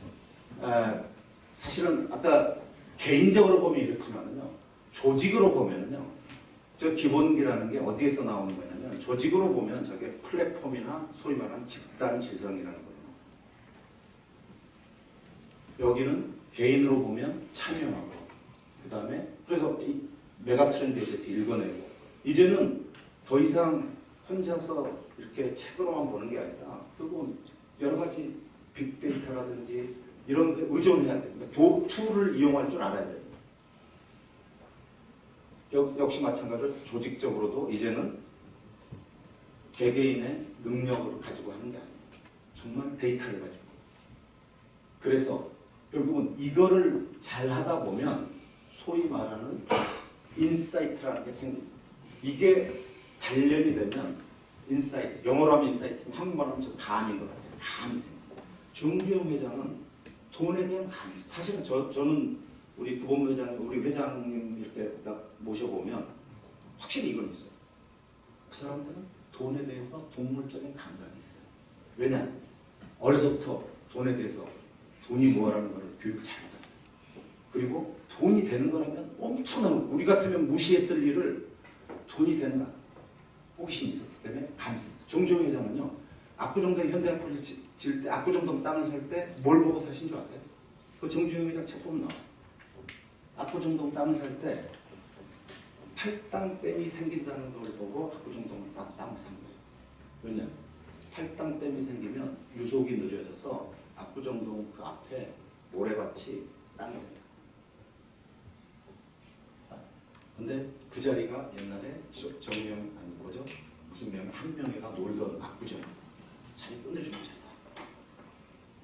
사실은 아까 개인적으로 보면 이렇지만은요 조직으로 보면은요 저 기본기라는 게 어디에서 나오는 거냐면 조직으로 보면 저게 플랫폼이나 소위 말하는 집단 지성이라는 거예요. 여기는 개인으로 보면 참여하고 그 다음에 그래서 이 메가 트렌드에 대해서 읽어내고 이제는 더 이상 혼자서 이렇게 책으로만 보는 게 아니라 결국은 여러 가지 빅데이터라든지 이런 데 의존해야 됩니다. 툴을 이용할 줄 알아야 됩니다. 역시 마찬가지로 조직적으로도 이제는 개개인의 능력을 가지고 하는 게 아니에요. 정말 데이터를 가지고. 그래서 결국은 이거를 잘 하다 보면 소위 말하는 인사이트라는 게 생깁니다. 이게 단련이 되면 인사이트, 영어로 하면 인사이트, 한국말로 하면 좀 감인 것 같아요. 감이 생깁니다. 정주영 회장은 돈에 대한 감. 사실은 저는 우리 구본부 회장님, 우리 회장님 이렇게 모셔보면 확실히 이건 있어요. 그 사람들은 돈에 대해서 동물적인 감각이 있어요. 왜냐? 어려서부터 돈에 대해서 돈이 뭐라는 걸 교육을 잘 받았어요. 그리고 돈이 되는 거라면 엄청난 우리 같으면 무시했을 일을 돈이 되는 거 호기심이 있었기 때문에 감이 있습니다. 정주영 회장은요. 압구정동 현대학교를 질 때 압구정동 땅을 살 때 뭘 보고 사신 줄 아세요? 그 정주영 회장 책 보면 나와요. 압구정동 땅을 살 때 팔당댐이 생긴다는 걸 보고 압구정동 땅을 산 거예요. 왜냐? 팔당댐이 생기면 유속이 느려져서 압구정동 그 앞에 모래밭이 땅이 됩니다. 근데 그 자리가 옛날에 정명 아니 뭐죠? 무슨 명 한명회가 놀던 압구정 자리 끝내주는 자리다.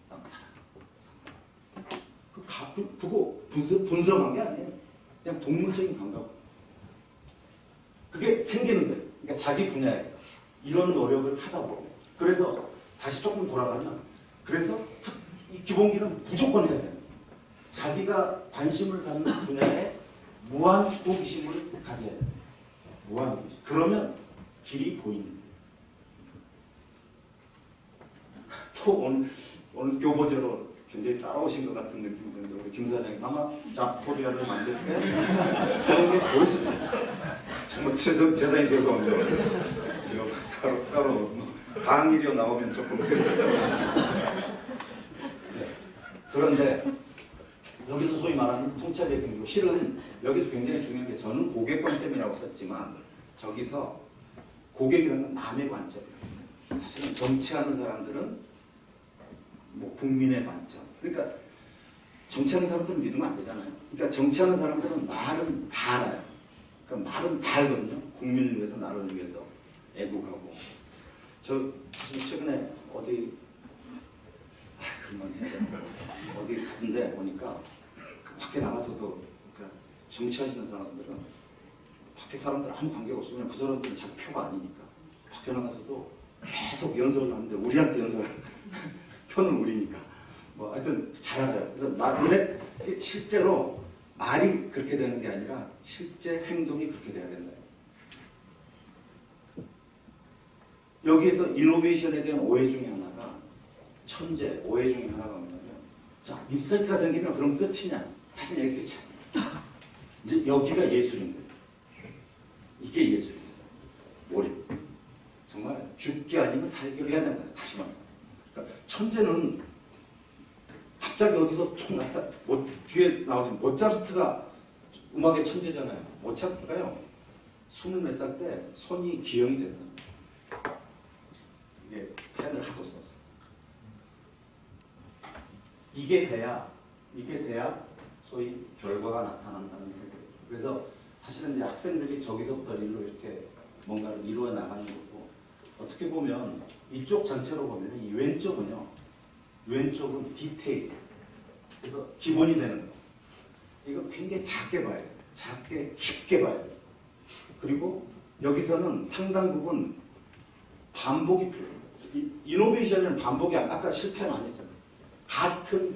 땅 바쁘고 분석한 게 아니에요. 그냥 동물적인 감각. 그게 생기는 거예요. 그러니까 자기 분야에서 이런 노력을 하다 보면. 그래서 다시 조금 돌아가면 그래서 이 기본기는 무조건 해야 돼요. 자기가 관심을 갖는 분야에 무한 호기심을 가져야 돼요. 무한 호기심. 그러면 길이 보이는 거예요. 또 오늘 교보제로 굉장히 따라오신 것 같은 느낌이 드는데 우리 김 사장님 아마 잡코리아를 만들 때 그런 게 보였습니다. 정말 대단히 죄송합니다. 제가 따로 뭐 강의료 나오면 조금 네. 그런데 여기서 소위 말하는 통찰의 경우 실은 여기서 굉장히 중요한 게 저는 고객 관점이라고 썼지만 저기서 고객이라는 건 남의 관점이에요. 사실은 정치하는 사람들은 뭐 국민의 관점. 그러니까 정치하는 사람들은 믿으면 안 되잖아요. 그러니까 정치하는 사람들은 말은 다 알아요. 그러니까 말은 다 알거든요. 국민을 위해서 나라를 위해서 애국하고. 저 최근에 어디 그만 해야 되나 어디 갔는데 보니까 그 밖에 나가서도 그러니까 정치하시는 사람들은 밖에 사람들 아무 관계가 없으면 그 사람들은 자기 표가 아니니까 밖에 나가서도 계속 연설을 하는데 우리한테 연설을 표는 우리니까 뭐 하여튼 잘 알아요. 그래서 근데 실제로 말이 그렇게 되는 게 아니라 실제 행동이 그렇게 돼야 된다. 여기에서 이노베이션에 대한 오해 중에 하나가 천재 오해 중에 하나가 뭐냐면 자 인사이트가 생기면 그럼 끝이냐? 사실 여기 끝이 아니야. 이제 여기가 예술인 거예요. 이게 예술입니다. 몰입. 정말 죽기 아니면 살기로 해야 된다. 다시 말합니다. 그러니까 천재는 갑자기 어디서 툭 나타 뒤에 나오는 모차르트가 음악의 천재잖아요. 모차르트가요 20몇 살 때 손이 기형이 된다. 이게 펜을 하도 써서 이게 돼야 소위 결과가 나타난다는 생각. 그래서 사실은 이제 학생들이 저기서부터 일로 이렇게 뭔가를 이루어 나가는 거고 어떻게 보면 이쪽 전체로 보면 이 왼쪽은 디테일. 그래서 기본이 되는 거. 이거 굉장히 작게 봐야 돼요. 작게 깊게 봐야 돼요. 그리고 여기서는 상당 부분 반복이 필요해요. 이노베이션은 반복이 아까 실패는 아니잖아요. 같은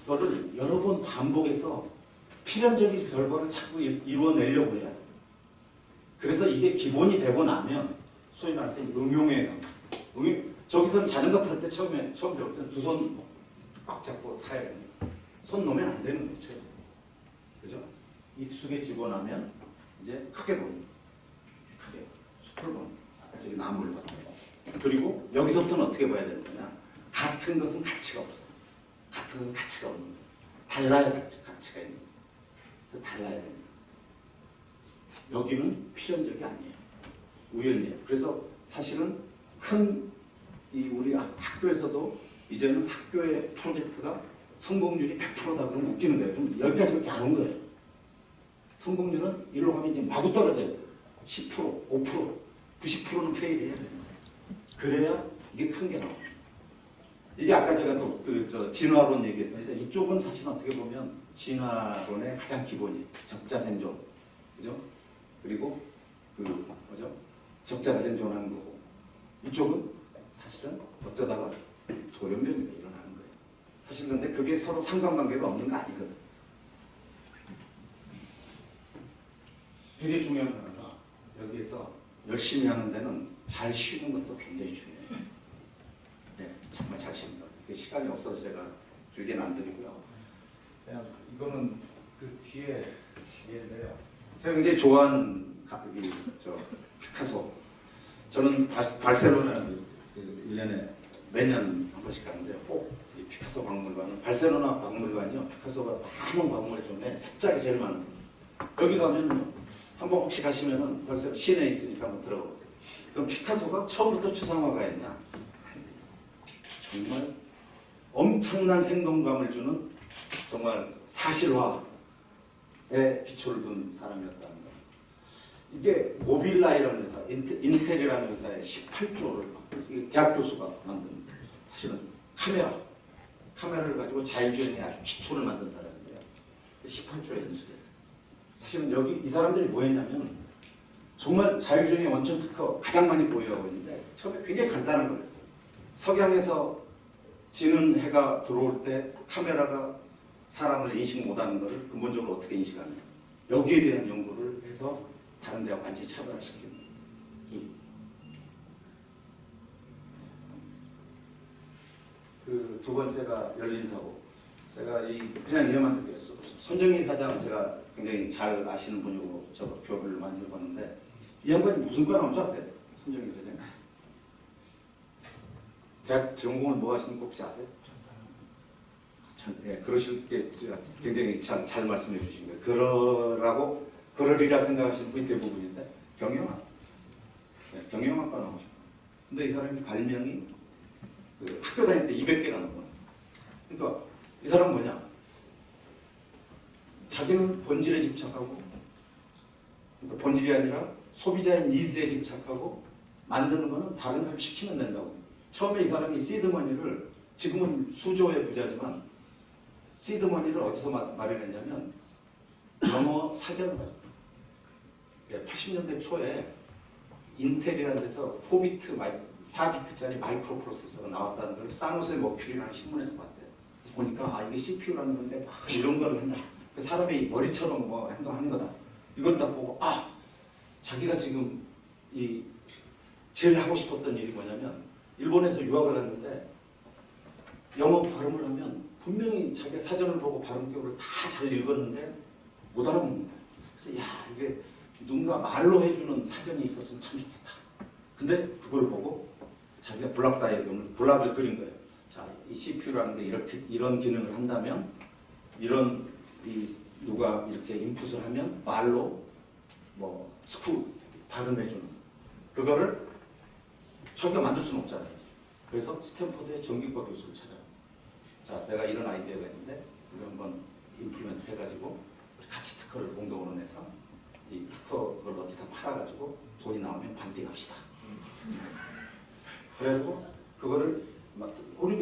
거를 여러 번 반복해서 필연적인 결과를 자꾸 이루어내려고 해야 돼요. 그래서 이게 기본이 되고 나면 소위 말해서 응용해요. 저기서는 자전거 탈 때 처음 배울 때는 두 손 꽉 잡고 타야 돼요. 손 놓으면 안 되는 거죠. 그죠? 익숙해 지고 나면 이제 크게 보입니다. 크게 숲을 보는 저기 나무를 봐요. 그리고 여기서부터는 어떻게 봐야 되는 거냐? 같은 것은 가치가 없어요. 같은 것은 가치가 없는 거예요. 달라야 가치가 있는 거예요. 그래서 달라야 됩니다. 여기는 필연적이 아니에요. 우연이에요. 그래서 사실은 우리 학교에서도 이제는 학교의 프로젝트가 성공률이 100%다 그러면 웃기는 거예요. 그럼 여기까지밖에 안 온 거예요. 성공률은 일로 가면 이제 마구 떨어져야 돼요. 10%, 5%, 90%는 페일해야 돼요. 그래야 이게 큰 게 나옵니다. 이게 아까 제가 또 진화론 얘기했었는데 이쪽은 사실 어떻게 보면 진화론의 가장 기본이에요. 적자 생존, 그죠? 그리고 적자가 생존하는 거고 이쪽은 사실은 어쩌다가 돌연변이가 일어나는 거예요. 사실 근데 그게 서로 상관관계가 없는 거 아니거든. 굉장히 중요한 거가 여기에서 열심히 하는 데는 잘 쉬는 것도 굉장히 중요해요. 네, 정말 잘 쉬는 것. 시간이 없어서 제가 길게는 안 드리고요. 그냥 이거는 그 뒤에인데요. 제가 굉장히 좋아하는 피카소. 저는 바르셀로나 1년에 매년 한 번씩 가는데요. 꼭 이 피카소 박물관은 바르셀로나 박물관이요. 피카소가 많은 박물 중에 습작이 제일 많은 거예요. 여기 가면요. 한번 혹시 가시면은 벌써 시내에 있으니까 한번 들어가 보세요. 그럼 피카소가 처음부터 추상화가 했냐? 정말 엄청난 생동감을 주는 정말 사실화에 기초를 둔 사람이었다는 거. 이게 모빌라이라는 회사, 인텔이라는 회사의 18조를 대학 교수가 만든 사실은 카메라를 가지고 자율주행에 아주 기초를 만든 사람인데요. 18조에 인수됐어요. 사실은 여기 이 사람들이 뭐 했냐면 정말 자율주행의 원천 특허 가장 많이 보유하고 있는데 처음에 굉장히 간단한 거였어요. 석양에서 지는 해가 들어올 때 카메라가 사람을 인식 못하는 것을 근본적으로 어떻게 인식하느냐. 여기에 대한 연구를 해서 다른 데와 완전히 차별화시키는 그 두 번째가 열린 사고. 제가 그냥 이름만 듣겠어요. 손정희 사장 제가 굉장히 잘 아시는 분이고 저도 교류를 많이 해봤는데 이 양반이 무슨 과 나온 줄 아세요? 손정희 사장. 대학 전공을 뭐 하시는 거 혹시 아세요? 예, 그러실 게 굉장히 잘 말씀해 주신 거예요. 그러리라 생각하시는 분이 대부분인데 경영학. 네, 경영학과 나오셨고. 근데 이 사람이 발명이 그 학교 다닐 때 200개가 넘어요. 그러니까 이 사람은 뭐냐? 자기는 본질에 집착하고, 그러니까 본질이 아니라 소비자의 니즈에 집착하고 만드는 거는 다른 사람 시키면 된다고. 처음에 이 사람이 시드머니를 지금은 수조의 부자지만 시드머니를 어디서 마련했냐면 영어 사전을 가지고 80년대 초에 인텔이라는 데서 4비트짜리 마이크로 프로세서가 나왔다는 걸 사노스의 머큐리라는 신문에서 봤대요. 보니까 이게 CPU라는 건데 막 이런 걸 한다. 사람의 머리처럼 뭐 행동하는 거다. 이걸 딱 보고 자기가 지금 제일 하고 싶었던 일이 뭐냐면 일본에서 유학을 갔는데 영어 발음을 하면 분명히 자기가 사전을 보고 발음격을 다 잘 읽었는데 못 알아먹는 거예요. 그래서 이게 누군가 말로 해주는 사전이 있었으면 참 좋겠다. 근데 그걸 보고 자기가 블락을 그린 거예요. 자, 이 CPU라는 게 이런 기능을 한다면 누가 이렇게 인풋을 하면 말로 스쿠 발음해주는 그거를 자기가 만들 수는 없잖아요. 그래서 스탠포드의 전기과 교수를 찾아요. 자, 내가 이런 아이디어가 있는데 우리 한번 임플리먼트 해가지고 우리 같이 특허를 공동으로 내서 이 특허 그걸 어디서 팔아가지고 돈이 나오면 반대합시다. 그래가지고 그거를 우리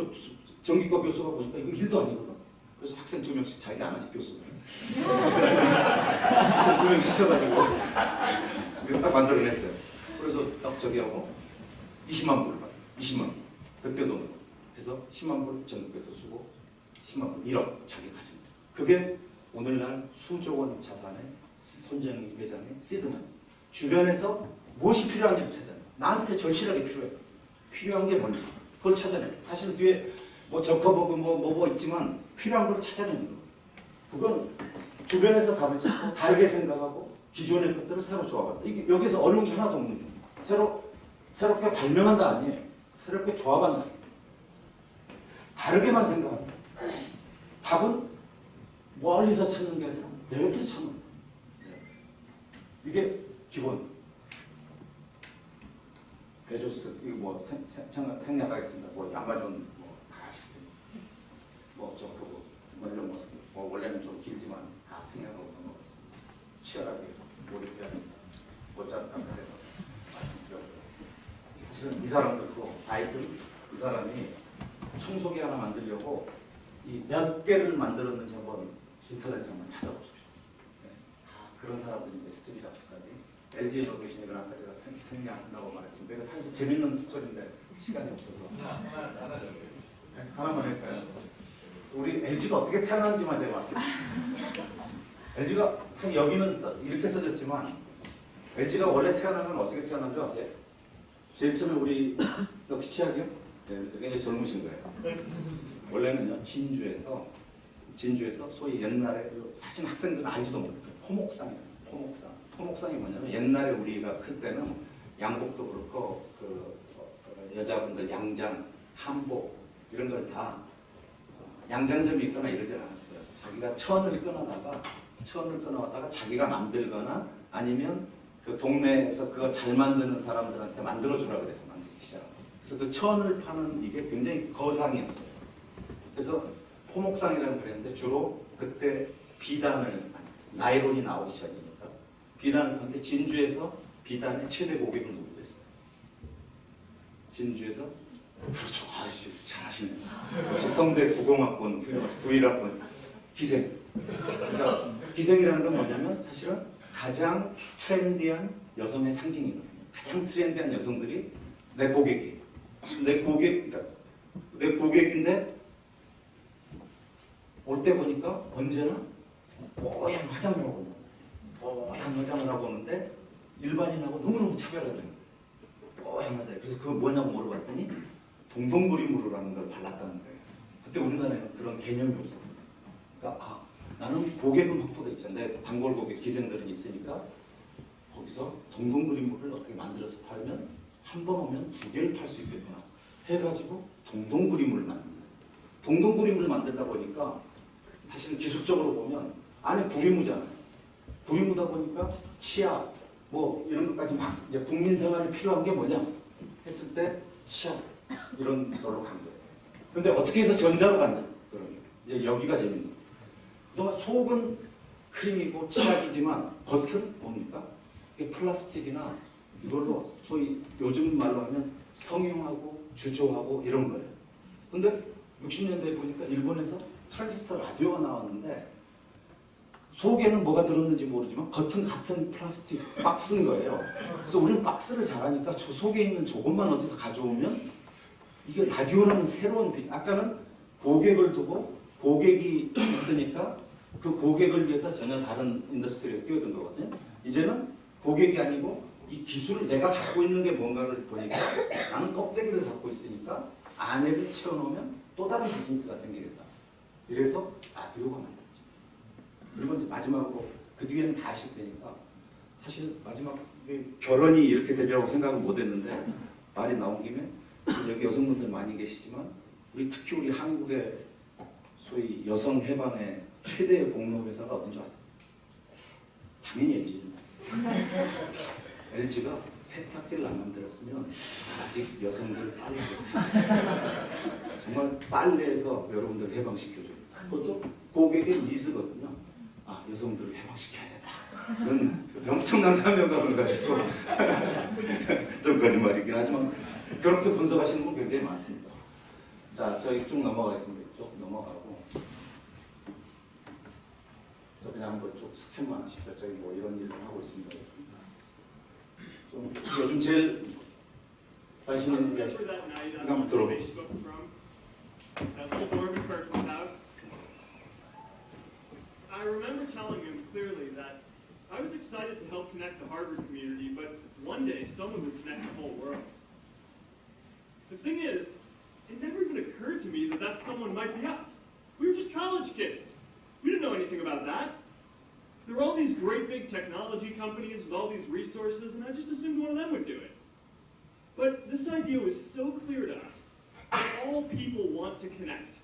전기과 교수가 보니까 이거 일도 아니거든. 그래서 학생 2명씩 자기 안 하지 교수는. 학생 2명 시켜가지고 그거 딱 만들어냈어요. 그래서 딱 저기하고 20만 불을 받아요. 20만 불. 그때 돈으로. 그래서 10만 불 전기과에서 쓰고 10만 불 1억 자기 가진 거예요. 그게 오늘날 수조 원 자산의 손정희 회장의 시드머니. 주변에서 무엇이 필요한지를 찾아내요. 나한테 절실하게 필요해요. 필요한 게 뭔지 그걸 찾아내요. 사실 뒤에 저커버그 뭐 있지만 필요한 걸 찾아내는 거예요. 그건 주변에서 답을 찾고 다르게 생각하고 기존의 것들을 새로 조합한다. 이게 여기서 어려운 게 하나도 없는 거예요. 새롭게 발명한다 아니에요. 새롭게 조합한다. 다르게만 생각한다. 답은 멀리서 찾는 게 아니라 내 옆에서 찾는 거예요. 이게 기본. 베조스 이거 생략하겠습니다. 아마존 다 아시고 저프고 이런 모습 원래는 좀 길지만 다 생략하고 넘어갔습니다. 치열하게 몰입해야합니다. 못잡은 카메라에서 말씀드렸고요. 사실은 이 사람들도 다이슨 이 사람이 청소기 하나 만들려고 몇 개를 만들었는지 한번 인터넷에 한번 찾아보십시오. 네. 그런 사람들인데 스티브 잡스까지 LG에 넣고 계시니까 아까 제가 생략한다고 말했습니다. 이거 참 재밌는 스토리인데 시간이 없어서 하나만 할까요? 우리 LG가 어떻게 태어났는지만 제가 말씀드릴게요. LG가 여기는 이렇게 써졌지만 LG가 원래 태어난 건 어떻게 태어난 줄 아세요? 제일 처음에 우리 역시 치약이요? 네, 굉장히 젊으신 거예요. 원래는요 진주에서 소위 옛날에 사실 학생들은 알지도 못해요. 포목상이에요. 포목상이 뭐냐면 옛날에 우리가 클 때는 양복도 그렇고 여자분들 양장, 한복 이런 걸 다 양장점이 있거나 이러지 않았어요. 자기가 천을 끊어왔다가 자기가 만들거나 아니면 그 동네에서 그거 잘 만드는 사람들한테 만들어주라 그래서 만들기 시작합니다. 그래서 그 천을 파는 이게 굉장히 거상이었어요. 그래서 포목상이라는 걸 했는데 주로 그때 비단을 나이론이 나오기 전이니까 비단을 하는데 진주에서 비단의 최대 고객은 누구 됐어요? 진주에서 그렇죠. 아저씨 잘하시네. 역시 성대 9공학번 9일학번 기생 그러니까 기생이라는 건 뭐냐면 사실은 가장 트렌디한 여성의 상징이거든요. 가장 트렌디한 여성들이 내 고객이 그러니까 내 고객인데 올 때 보니까 언제나 뽀얀 화장을 하고 있는 거예요. 뽀얀 화장을 하고 오는데 일반인하고 너무너무 차별화되는 거예요. 뽀얀 화장. 그래서 그거 뭐냐고 물어봤더니 동동구리무르라는 걸 발랐다는 거예요. 그때 우리나라에는 그런 개념이 없어요. 그러니까 나는 고객은 확보돼 있잖아. 내 단골 고객 기생들은 있으니까 거기서 동동구리무를 어떻게 만들어서 팔면 한 번 오면 2개를 팔 수 있겠구나 해가지고 동동구리무를 만든 거예요. 동동구리무를 만들다 보니까 사실 기술적으로 보면 안에 구리무잖아요. 구리무다 보니까 치아 뭐 이런 것까지 막 이제 국민 생활에 필요한 게 뭐냐 했을 때 치아 이런 걸로 간 거예요. 근데 어떻게 해서 전자로 갔냐? 그러면 이제 여기가 재밌는 거예요. 그동안 속은 크림이고 치약이지만 겉은 뭡니까? 이게 플라스틱이나 이걸로 소위 요즘 말로 하면 성형하고 주조하고 이런 거예요. 근데 60년대에 보니까 일본에서 트랜지스터 라디오가 나왔는데 속에는 뭐가 들었는지 모르지만 겉은 같은 플라스틱 박스인 거예요. 그래서 우리는 박스를 잘하니까 저 속에 있는 저것만 어디서 가져오면 이게 라디오라는 새로운 아까는 고객을 두고 고객이 있으니까 그 고객을 위해서 전혀 다른 인더스트리에 뛰어든 거거든요. 이제는 고객이 아니고 이 기술을 내가 갖고 있는 게 뭔가를 보니까 나는 껍데기를 갖고 있으니까 안에를 채워놓으면 또 다른 비즈니스가 생기겠다. 이래서 라디오가 만들어졌죠. 그리고 이제 마지막으로 그 뒤에는 다 아실 테니까 사실 마지막 결혼이 이렇게 되리라고 생각은 못했는데 말이 나온 김에 여기 여성분들 많이 계시지만 우리 특히 우리 한국의 소위 여성 해방의 최대의 공로 회사가 어딘 줄 아세요? 당연히 LG입니다. LG가 세탁기를 안 만들었으면 아직 여성들 빨래겠어요. 정말 빨래에서 여러분들 해방시켜줘요. 그것도 고객의 니즈거든요. 여성들을 해방시켜야겠다. 그건 엄청난 사명감을 가지고 좀 거짓말이긴 하지만 그렇게 분석하시는 분 굉장히 많습니다. 자, 저희 쭉 넘어가겠습니다. 쭉 넘어가고 저 그냥 한번 쭉 스캔만 하십시오. 저희 뭐 이런 일을 하고 있습니다. 좀 요즘 제일 관심 있는 게 한번 들어보시죠. I remember telling him clearly that I was excited to help connect the Harvard community, but one day someone would connect the whole world. The thing is, it never even occurred to me that that someone might be us. We were just college kids. We didn't know anything about that. There were all these great big technology companies with all these resources, and I just assumed one of them would do it. But this idea was so clear to us that all people want to connect.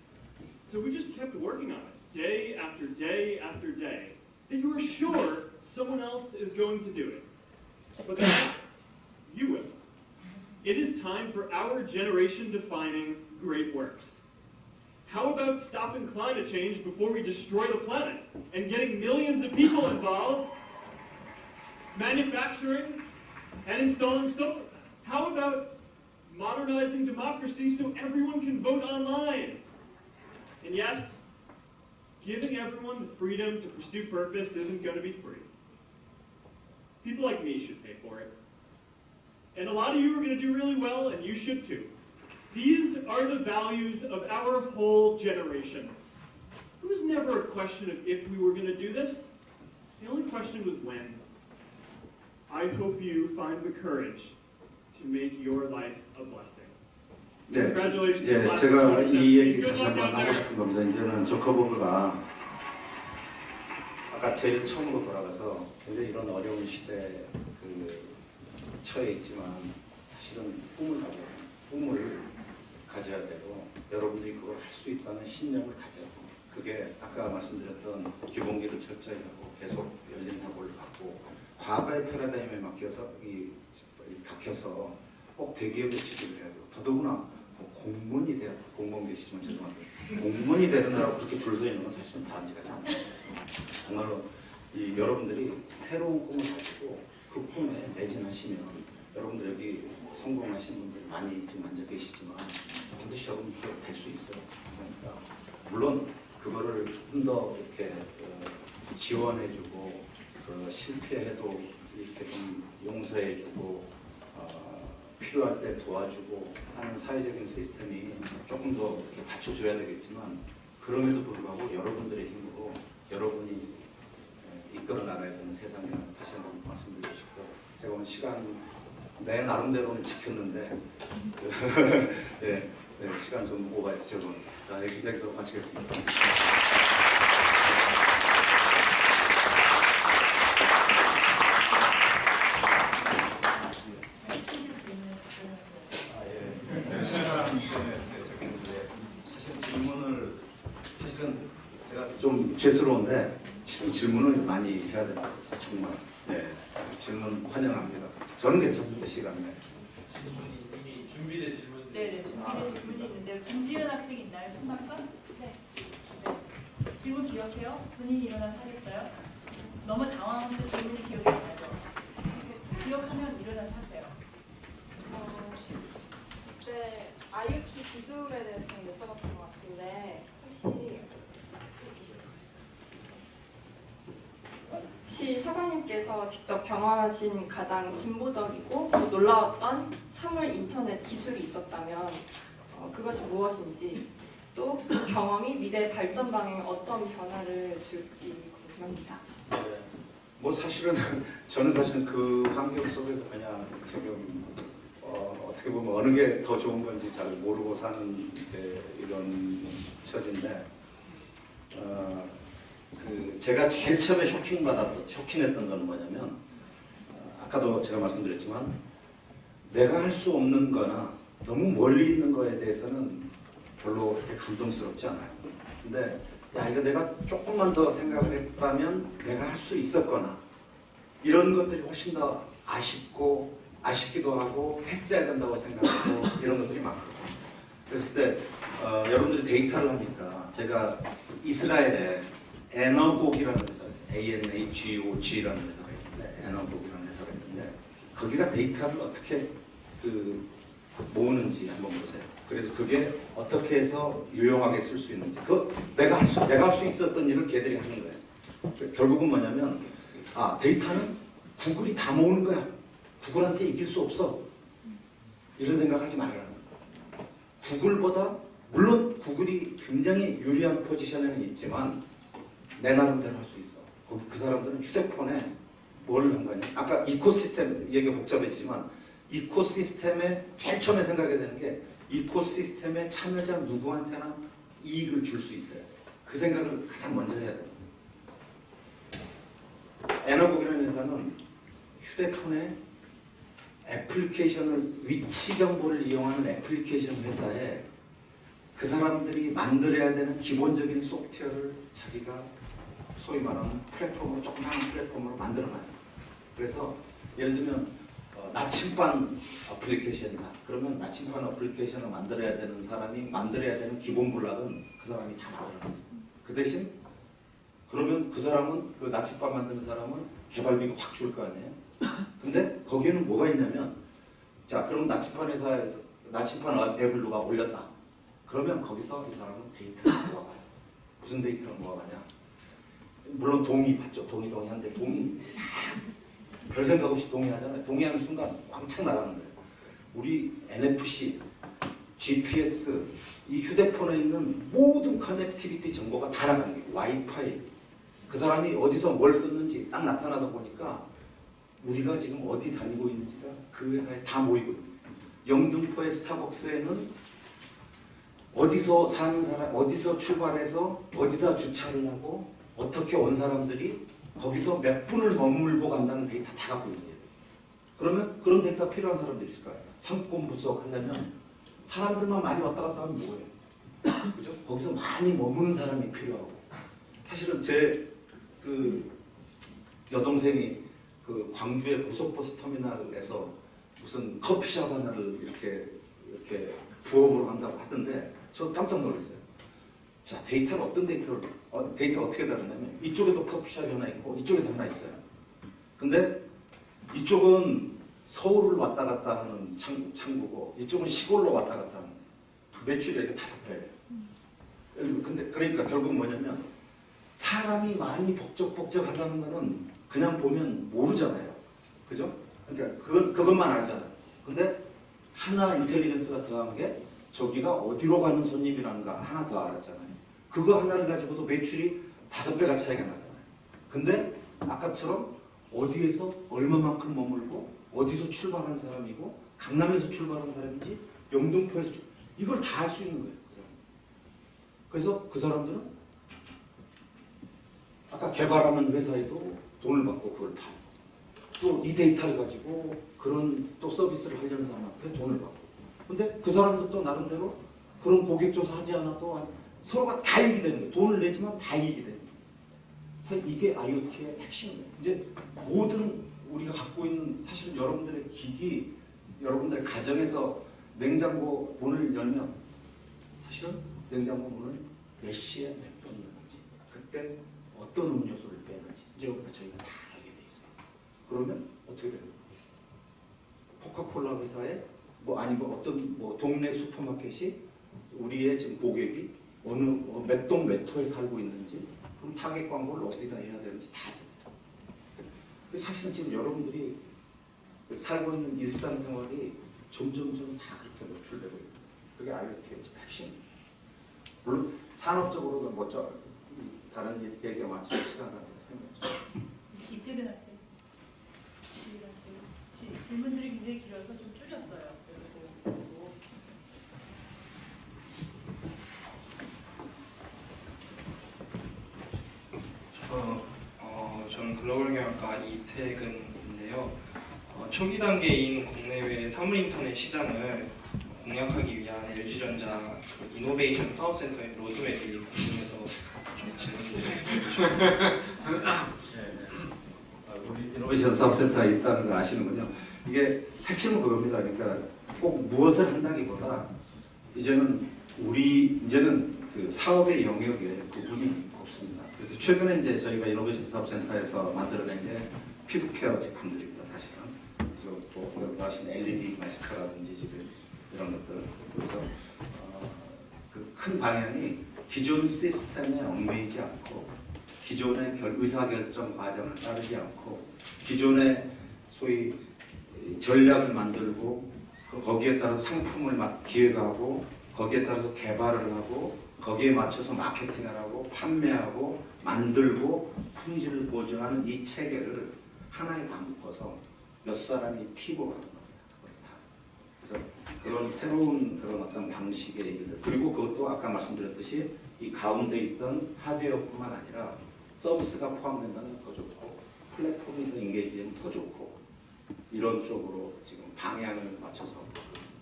So we just kept working on it, day after day after day, that you were sure someone else is going to do it. But they're not. You will. It is time for our generation-defining great works. How about stopping climate change before we destroy the planet and getting millions of people involved, manufacturing and installing solar? How about modernizing democracy so everyone can vote online? And yes, giving everyone the freedom to pursue purpose isn't going to be free. People like me should pay for it. And a lot of you are going to do really well, and you should too. These are the values of our whole generation. It was never a question of if we were going to do this. The only question was when. I hope you find the courage to make your life a blessing. 네, Congratulations. 예, 제가 이 얘기 다시 한번 하고 싶은 겁니다. 이제는 저커버그가 아까 제일 처음으로 돌아가서 굉장히 이런 어려운 시대에 처해 있지만 사실은 꿈을 가져야 되고 여러분들이 그걸 할 수 있다는 신념을 가져야 되고 그게 아까 말씀드렸던 기본기를 철저히 하고 계속 열린 사고를 갖고 과거의 패러다임에 맡겨서 박혀서 꼭 대기업에 취직을 해야 되고 더더구나 공무원이 돼야 공무원 계시지만 죄송한데 공무원이 되느라고 그렇게 줄 서 있는 건 사실은 바람직하지 않아요. 정말로 여러분들이 새로운 꿈을 가지고 그 꿈에 매진하시면 여러분들 여기 성공하신 분들 많이 지금 앉아 계시지만 반드시 여러분 될 수 있어요. 그러니까 물론 그거를 조금 더 이렇게 지원해주고 실패해도 이렇게 좀 용서해주고 필요할 때 도와주고 하는 사회적인 시스템이 조금 더 이렇게 받쳐줘야 되겠지만 그럼에도 불구하고 여러분들의 힘으로 여러분이 이끌어 나가야 되는 세상이라는 다시 한번 말씀드리고 싶고 제가 오늘 시간 내 나름대로는 지켰는데 네, 시간 좀 오버해서 죄송합니다. 자, 여기서 마치겠습니다. 사실은 제가 좀 죄스러운데 질문을 많이 해야 됩니다. 정말. 네, 질문 환영합니다. 저는 괜찮습니다. 시간 내. 질문이 이미 준비된 질문. 네네, 준비된 질문이 있는데 김지은 학생 있나요? 신방과? 네. 질문 기억해요? 본인이 일어나서 하겠어요? 너무 당황하는데 질문이 기억이 안 나죠? 기억하면 일어나서 하세요. 네, IoT 기술에 대해서 좀 여쭤봤던 것 같은데 혹시 사장님께서 직접 경험하신 가장 진보적이고 또 놀라웠던 사물 인터넷 기술이 있었다면 그것이 무엇인지 또 그 경험이 미래 발전 방향에 어떤 변화를 줄지 궁금합니다. 네. 뭐 사실은 저는 사실은 그 환경 속에서 그냥 지금 어떻게 보면 어느 게 더 좋은 건지 잘 모르고 사는 이제 이런 처지인데 그 제가 제일 처음에 쇼킹했던 건 뭐냐면 아까도 제가 말씀드렸지만 내가 할 수 없는 거나 너무 멀리 있는 거에 대해서는 별로 그렇게 감동스럽지 않아요. 근데 야 이거 내가 조금만 더 생각을 했다면 내가 할 수 있었거나 이런 것들이 훨씬 더 아쉽기도 하고 했어야 된다고 생각하고 이런 것들이 많거든요. 그랬을 때 여러분들이 데이터를 하니까 제가 이스라엘에 에너곡이라는 회사가 있어요. ANAGOG라는 회사가 있는데 에너곡이라는 회사가 있는데 거기가 데이터를 어떻게 모으는지 한번 보세요. 그래서 그게 어떻게 해서 유용하게 쓸 수 있는지 내가 할 수 있었던 일을 걔들이 하는 거예요. 결국은 뭐냐면 데이터는 구글이 다 모으는 거야. 구글한테 이길 수 없어. 이런 생각하지 말라는 거야. 구글보다 물론 구글이 굉장히 유리한 포지션에는 있지만 내 나름대로 할 수 있어. 그 사람들은 휴대폰에 뭘 한 거냐. 아까 이코시스템 얘기가 복잡해지지만 이코시스템에 제일 처음에 생각해야 되는 게 이코시스템에 참여자 누구한테나 이익을 줄 수 있어요. 그 생각을 가장 먼저 해야 돼요. 에너곡이라는 회사는 휴대폰에 애플리케이션을 위치 정보를 이용하는 애플리케이션 회사에 그 사람들이 만들어야 되는 기본적인 소프트웨어를 자기가 소위 말하는 플랫폼으로 조그마한 플랫폼으로 만들어놔요. 그래서 예를 들면 나침반 어플리케이션이다. 그러면 나침반 어플리케이션을 만들어야 되는 사람이 만들어야 되는 기본 블락은 그 사람이 다 만들어놨어요. 그 대신 그러면 그 사람은 그 나침반 만드는 사람은 개발비가 확 줄 거 아니에요. 근데 거기에는 뭐가 있냐면 자 그럼 나침반 회사에서 나침반 앱을 누가 올렸다. 그러면 거기서 이 사람은 데이터를 모아가요. 무슨 데이터를 모아가냐. 물론 동의 받죠. 동의한데 동의 별 생각 없이 동의하잖아요. 동의하는 순간 왕창 나가는 거예요. 우리 NFC, GPS, 이 휴대폰에 있는 모든 커넥티비티 정보가 다 나가는 게 와이파이. 그 사람이 어디서 뭘 썼는지 딱 나타나다 보니까 우리가 지금 어디 다니고 있는지가 그 회사에 다 모이거든요. 영등포의 스타벅스에는 어디서 사는 사람, 어디서 출발해서 어디다 주차를 하고 어떻게 온 사람들이 거기서 몇 분을 머물고 간다는 데이터 다 갖고 있는 거예요. 그러면 그런 데이터 필요한 사람들이 있을 거예요. 상권 분석하려면 사람들만 많이 왔다 갔다 하면 뭐예요? 그죠? 거기서 많이 머무는 사람이 필요하고 사실은 제 그 여동생이 그 광주의 고속버스 터미널에서 무슨 커피숍 하나를 이렇게 부업으로 한다고 하던데 저 깜짝 놀랐어요. 자 데이터를 어떤 데이터 어떻게 다루냐면 이쪽에도 커피숍이 하나 있고 이쪽에도 하나 있어요. 근데 이쪽은 서울을 왔다 갔다 하는 창구고 이쪽은 시골로 왔다 갔다 하는 매출이 이렇게 5배예요. 근데 그러니까 결국 뭐냐면 사람이 많이 복잡복잡하다는 거는 그냥 보면 모르잖아요. 그죠? 그러니까 그것만 알잖아요. 근데 하나 인텔리전스가 더한 게 저기가 어디로 가는 손님이라는 거 하나 더 알았잖아요. 그거 하나를 가지고도 매출이 5배가 차이가 나잖아요. 근데 아까처럼 어디에서 얼마만큼 머물고 어디서 출발한 사람이고 강남에서 출발한 사람인지 영등포에서 이걸 다 알 수 있는 거예요. 그 사람. 그래서 그 사람들은 아까 개발하는 회사에도 돈을 받고 그걸 팔고 또 이 데이터를 가지고 그런 또 서비스를 하려는 사람한테 돈을 받고 근데 그 사람도 또 나름대로 그런 고객 조사 하지 않아도 서로가 다 이익이 되는 거예요. 돈을 내지만 다 이익이 되는 거예요. 그래서 이게 IoT의 핵심이에요. 이제 모든 우리가 갖고 있는 사실 여러분들의 기기, 여러분들의 가정에서 냉장고 문을 열면 사실은 냉장고 문을 몇 시에 몇 번 열는지 그때 어떤 음료수를 빼는지 이제부터 저희가 다 알게 돼 있어요. 그러면 어떻게 되는 거예요? 코카콜라 회사에 아니면 어떤 동네 슈퍼마켓이 우리의 지금 고객이 어느 몇 동 몇 호에 살고 있는지 그럼 타겟 광고를 어디다 해야 되는지 다 알게 돼요. 사실은 지금 여러분들이 살고 있는 일상생활이 점점 다 그렇게 노출되고 있는 그게 IoT의 핵심입니다. 물론 산업적으로는 다른 얘기가 많지만 시간상 생각죠. 이태근 학생. 질문들이 굉장히 길어서 좀 줄였어요. 그리고 저는 글로벌 경영학과 이태근인데요. 초기 단계인 국내외 사물인터넷 시장을 공략하기 위한 LG전자 그 이노베이션 사업센터의 로드맵이 궁금해서 좀 질문드리고 우리 이노베이션 사업센터에 있다는 거 아시는군요. 이게 핵심은 그겁니다. 그러니까 꼭 무엇을 한다기보다 이제는 그 사업의 영역에 구분이 없습니다. 그래서 최근에 이제 저희가 이노베이션 사업센터에서 만들어낸 게 피부 케어 제품들입니다. 사실은 또 하신 LED 마스크라든지 지금 이런 것들. 그래서 그 큰 방향이 기존 시스템에 얽매이지 않고 기존의 의사결정 과정을 따르지 않고 기존의 소위 전략을 만들고 거기에 따라서 상품을 기획하고 거기에 따라서 개발을 하고 거기에 맞춰서 마케팅을 하고 판매하고 만들고 품질을 보증하는 이 체계를 하나에 다 묶어서 몇 사람이 팁으로 하는 겁니다. 그래서 그런 새로운 그런 어떤 방식의 얘기들 그리고 그것도 아까 말씀드렸듯이 이 가운데 있던 하드웨어뿐만 아니라 서비스가 포함된다면 더 좋고 플랫폼이 더 인게이지되면 더 좋고 이런 쪽으로 지금 방향을 맞춰서 하고 있습니다.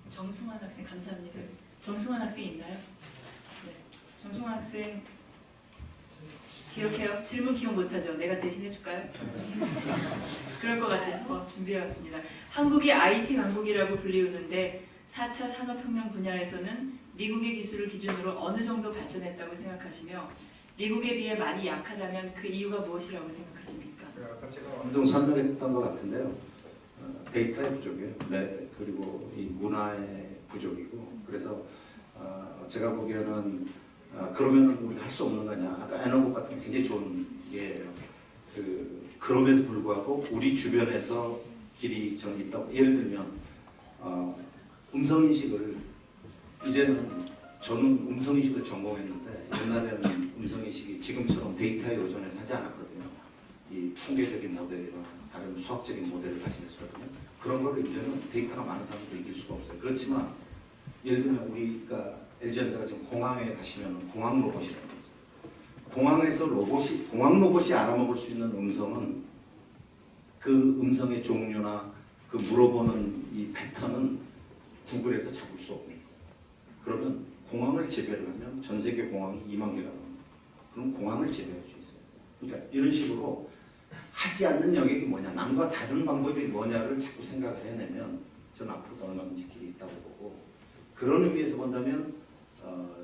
정승환 학생 감사합니다. 정승환 학생 있나요? 네. 정승환 학생 기억해요? 질문 기억 못하죠? 내가 대신 해줄까요? 그럴 것 같아서 준비해왔습니다. 한국이 IT 강국이라고 불리우는데 4차 산업혁명 분야에서는 미국의 기술을 기준으로 어느 정도 발전했다고 생각하시며 미국에 비해 많이 약하다면 그 이유가 무엇이라고 생각하십니까? 아까 제가 어느 정도 설명했던 것 같은데요. 데이터의 부족이에요. 그리고 이 문화의 부족이고 그래서 제가 보기에는 그러면 우리가 할 수 없는 거냐. 아까 에너고 같은 게 굉장히 좋은 예예요. 그럼에도 불구하고 우리 주변에서 길이 좀 있다고 예를 들면 음성인식을 이제는 저는 음성인식을 전공했는데 옛날에는 음성인식이 지금처럼 데이터에 의존해서 하지 않았거든요. 이 통계적인 모델이나 다른 수학적인 모델을 가지고 있었거든요. 그런 거를 이제는 데이터가 많은 사람도 이길 수가 없어요. 그렇지만 예를 들면 우리가 LG전자가 지금 공항에 가시면 공항 로봇이라는 게 있어요. 공항에서 공항 로봇이 알아먹을 수 있는 음성은 그 음성의 종류나 그 물어보는 이 패턴은 구글에서 잡을 수 없는 거예요. 그러면 공항을 지배를 하면 전 세계 공항이 2만 개가 넘는 그럼 공항을 지배할 수 있어요. 그러니까 이런 식으로 하지 않는 영역이 뭐냐, 남과 다른 방법이 뭐냐를 자꾸 생각을 해내면 저는 앞으로도 얼마든지 길이 있다고 보고 그런 의미에서 본다면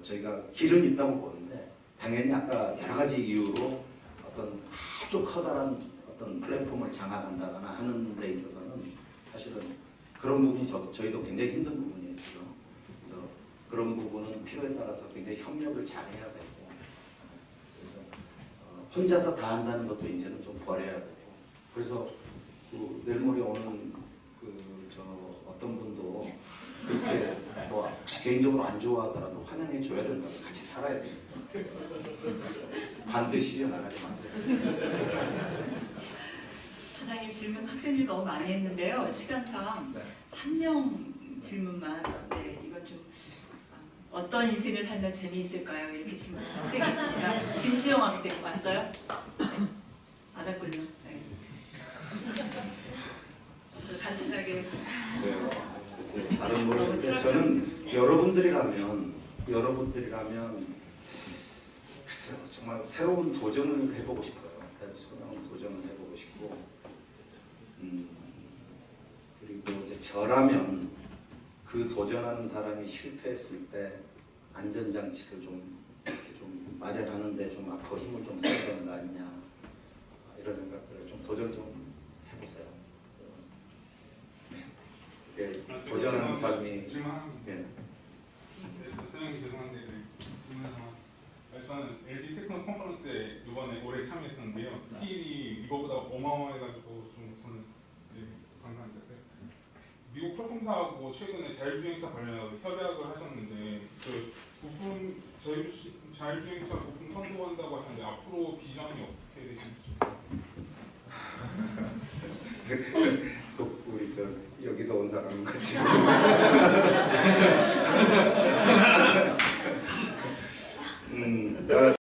저희가 길은 있다고 보는데 당연히 아까 여러 가지 이유로 어떤 아주 커다란 어떤 플랫폼을 장악한다거나 하는 데 있어서는 사실은 그런 부분이 저희도 굉장히 힘든 부분이에요. 그래서 그런 부분은 필요. 발표에 따라서 굉장히 협력을 잘 해야 되고 그래서 혼자서 다 한다는 것도 이제는 좀 버려야 되고 그래서 그 내일 모레 오는 저 어떤 분도 그렇게 뭐 혹시 개인적으로 안 좋아하더라도 환영해 줘야 된다고 같이 살아야 됩니다. 반드시 나가지 마세요. 사장님 질문 학생들이 너무 많이 했는데요. 시간상 한 명 질문만. 네, 이건 좀 어떤 인생을 살면 재미있을까요? 이렇게 질문 학생이 있습니다. 김수영 학생 왔어요? 네. 안 왔군요. 네. 간단하게. 글쎄요. 잘은 모르겠는데 저는 여러분들이라면 글쎄요. 정말 새로운 도전을 해보고 싶어요. 새로운 도전을 해보고 싶고 그리고 이제 저라면 그 도전하는 사람이 실패했을 때 안전장치를 좀 이렇게 좀 마련하는데 좀 앞으로 힘을 좀 써야 되는 거 아니냐 이런 생각들을 좀 도전 좀 해보세요. 네. 도전하는 삶이 질문 하나. 예. 선생님 죄송한데 질문 하나. 저는 LG 테크노 컨퍼런스에 이번에 올해 참여했었는데요. 스케일이 이거보다 어마어마해가지고 좀 저는 감사합니다. 미국 플랫폼사하고 최근에 자율주행차 관련해서 협약을 하셨는데 그 부품 자율주행차 부품 선도한다고 하셨는데 앞으로 비전이 어떻게 되실지. 꼭 우리 저 여기서 온 사람 같이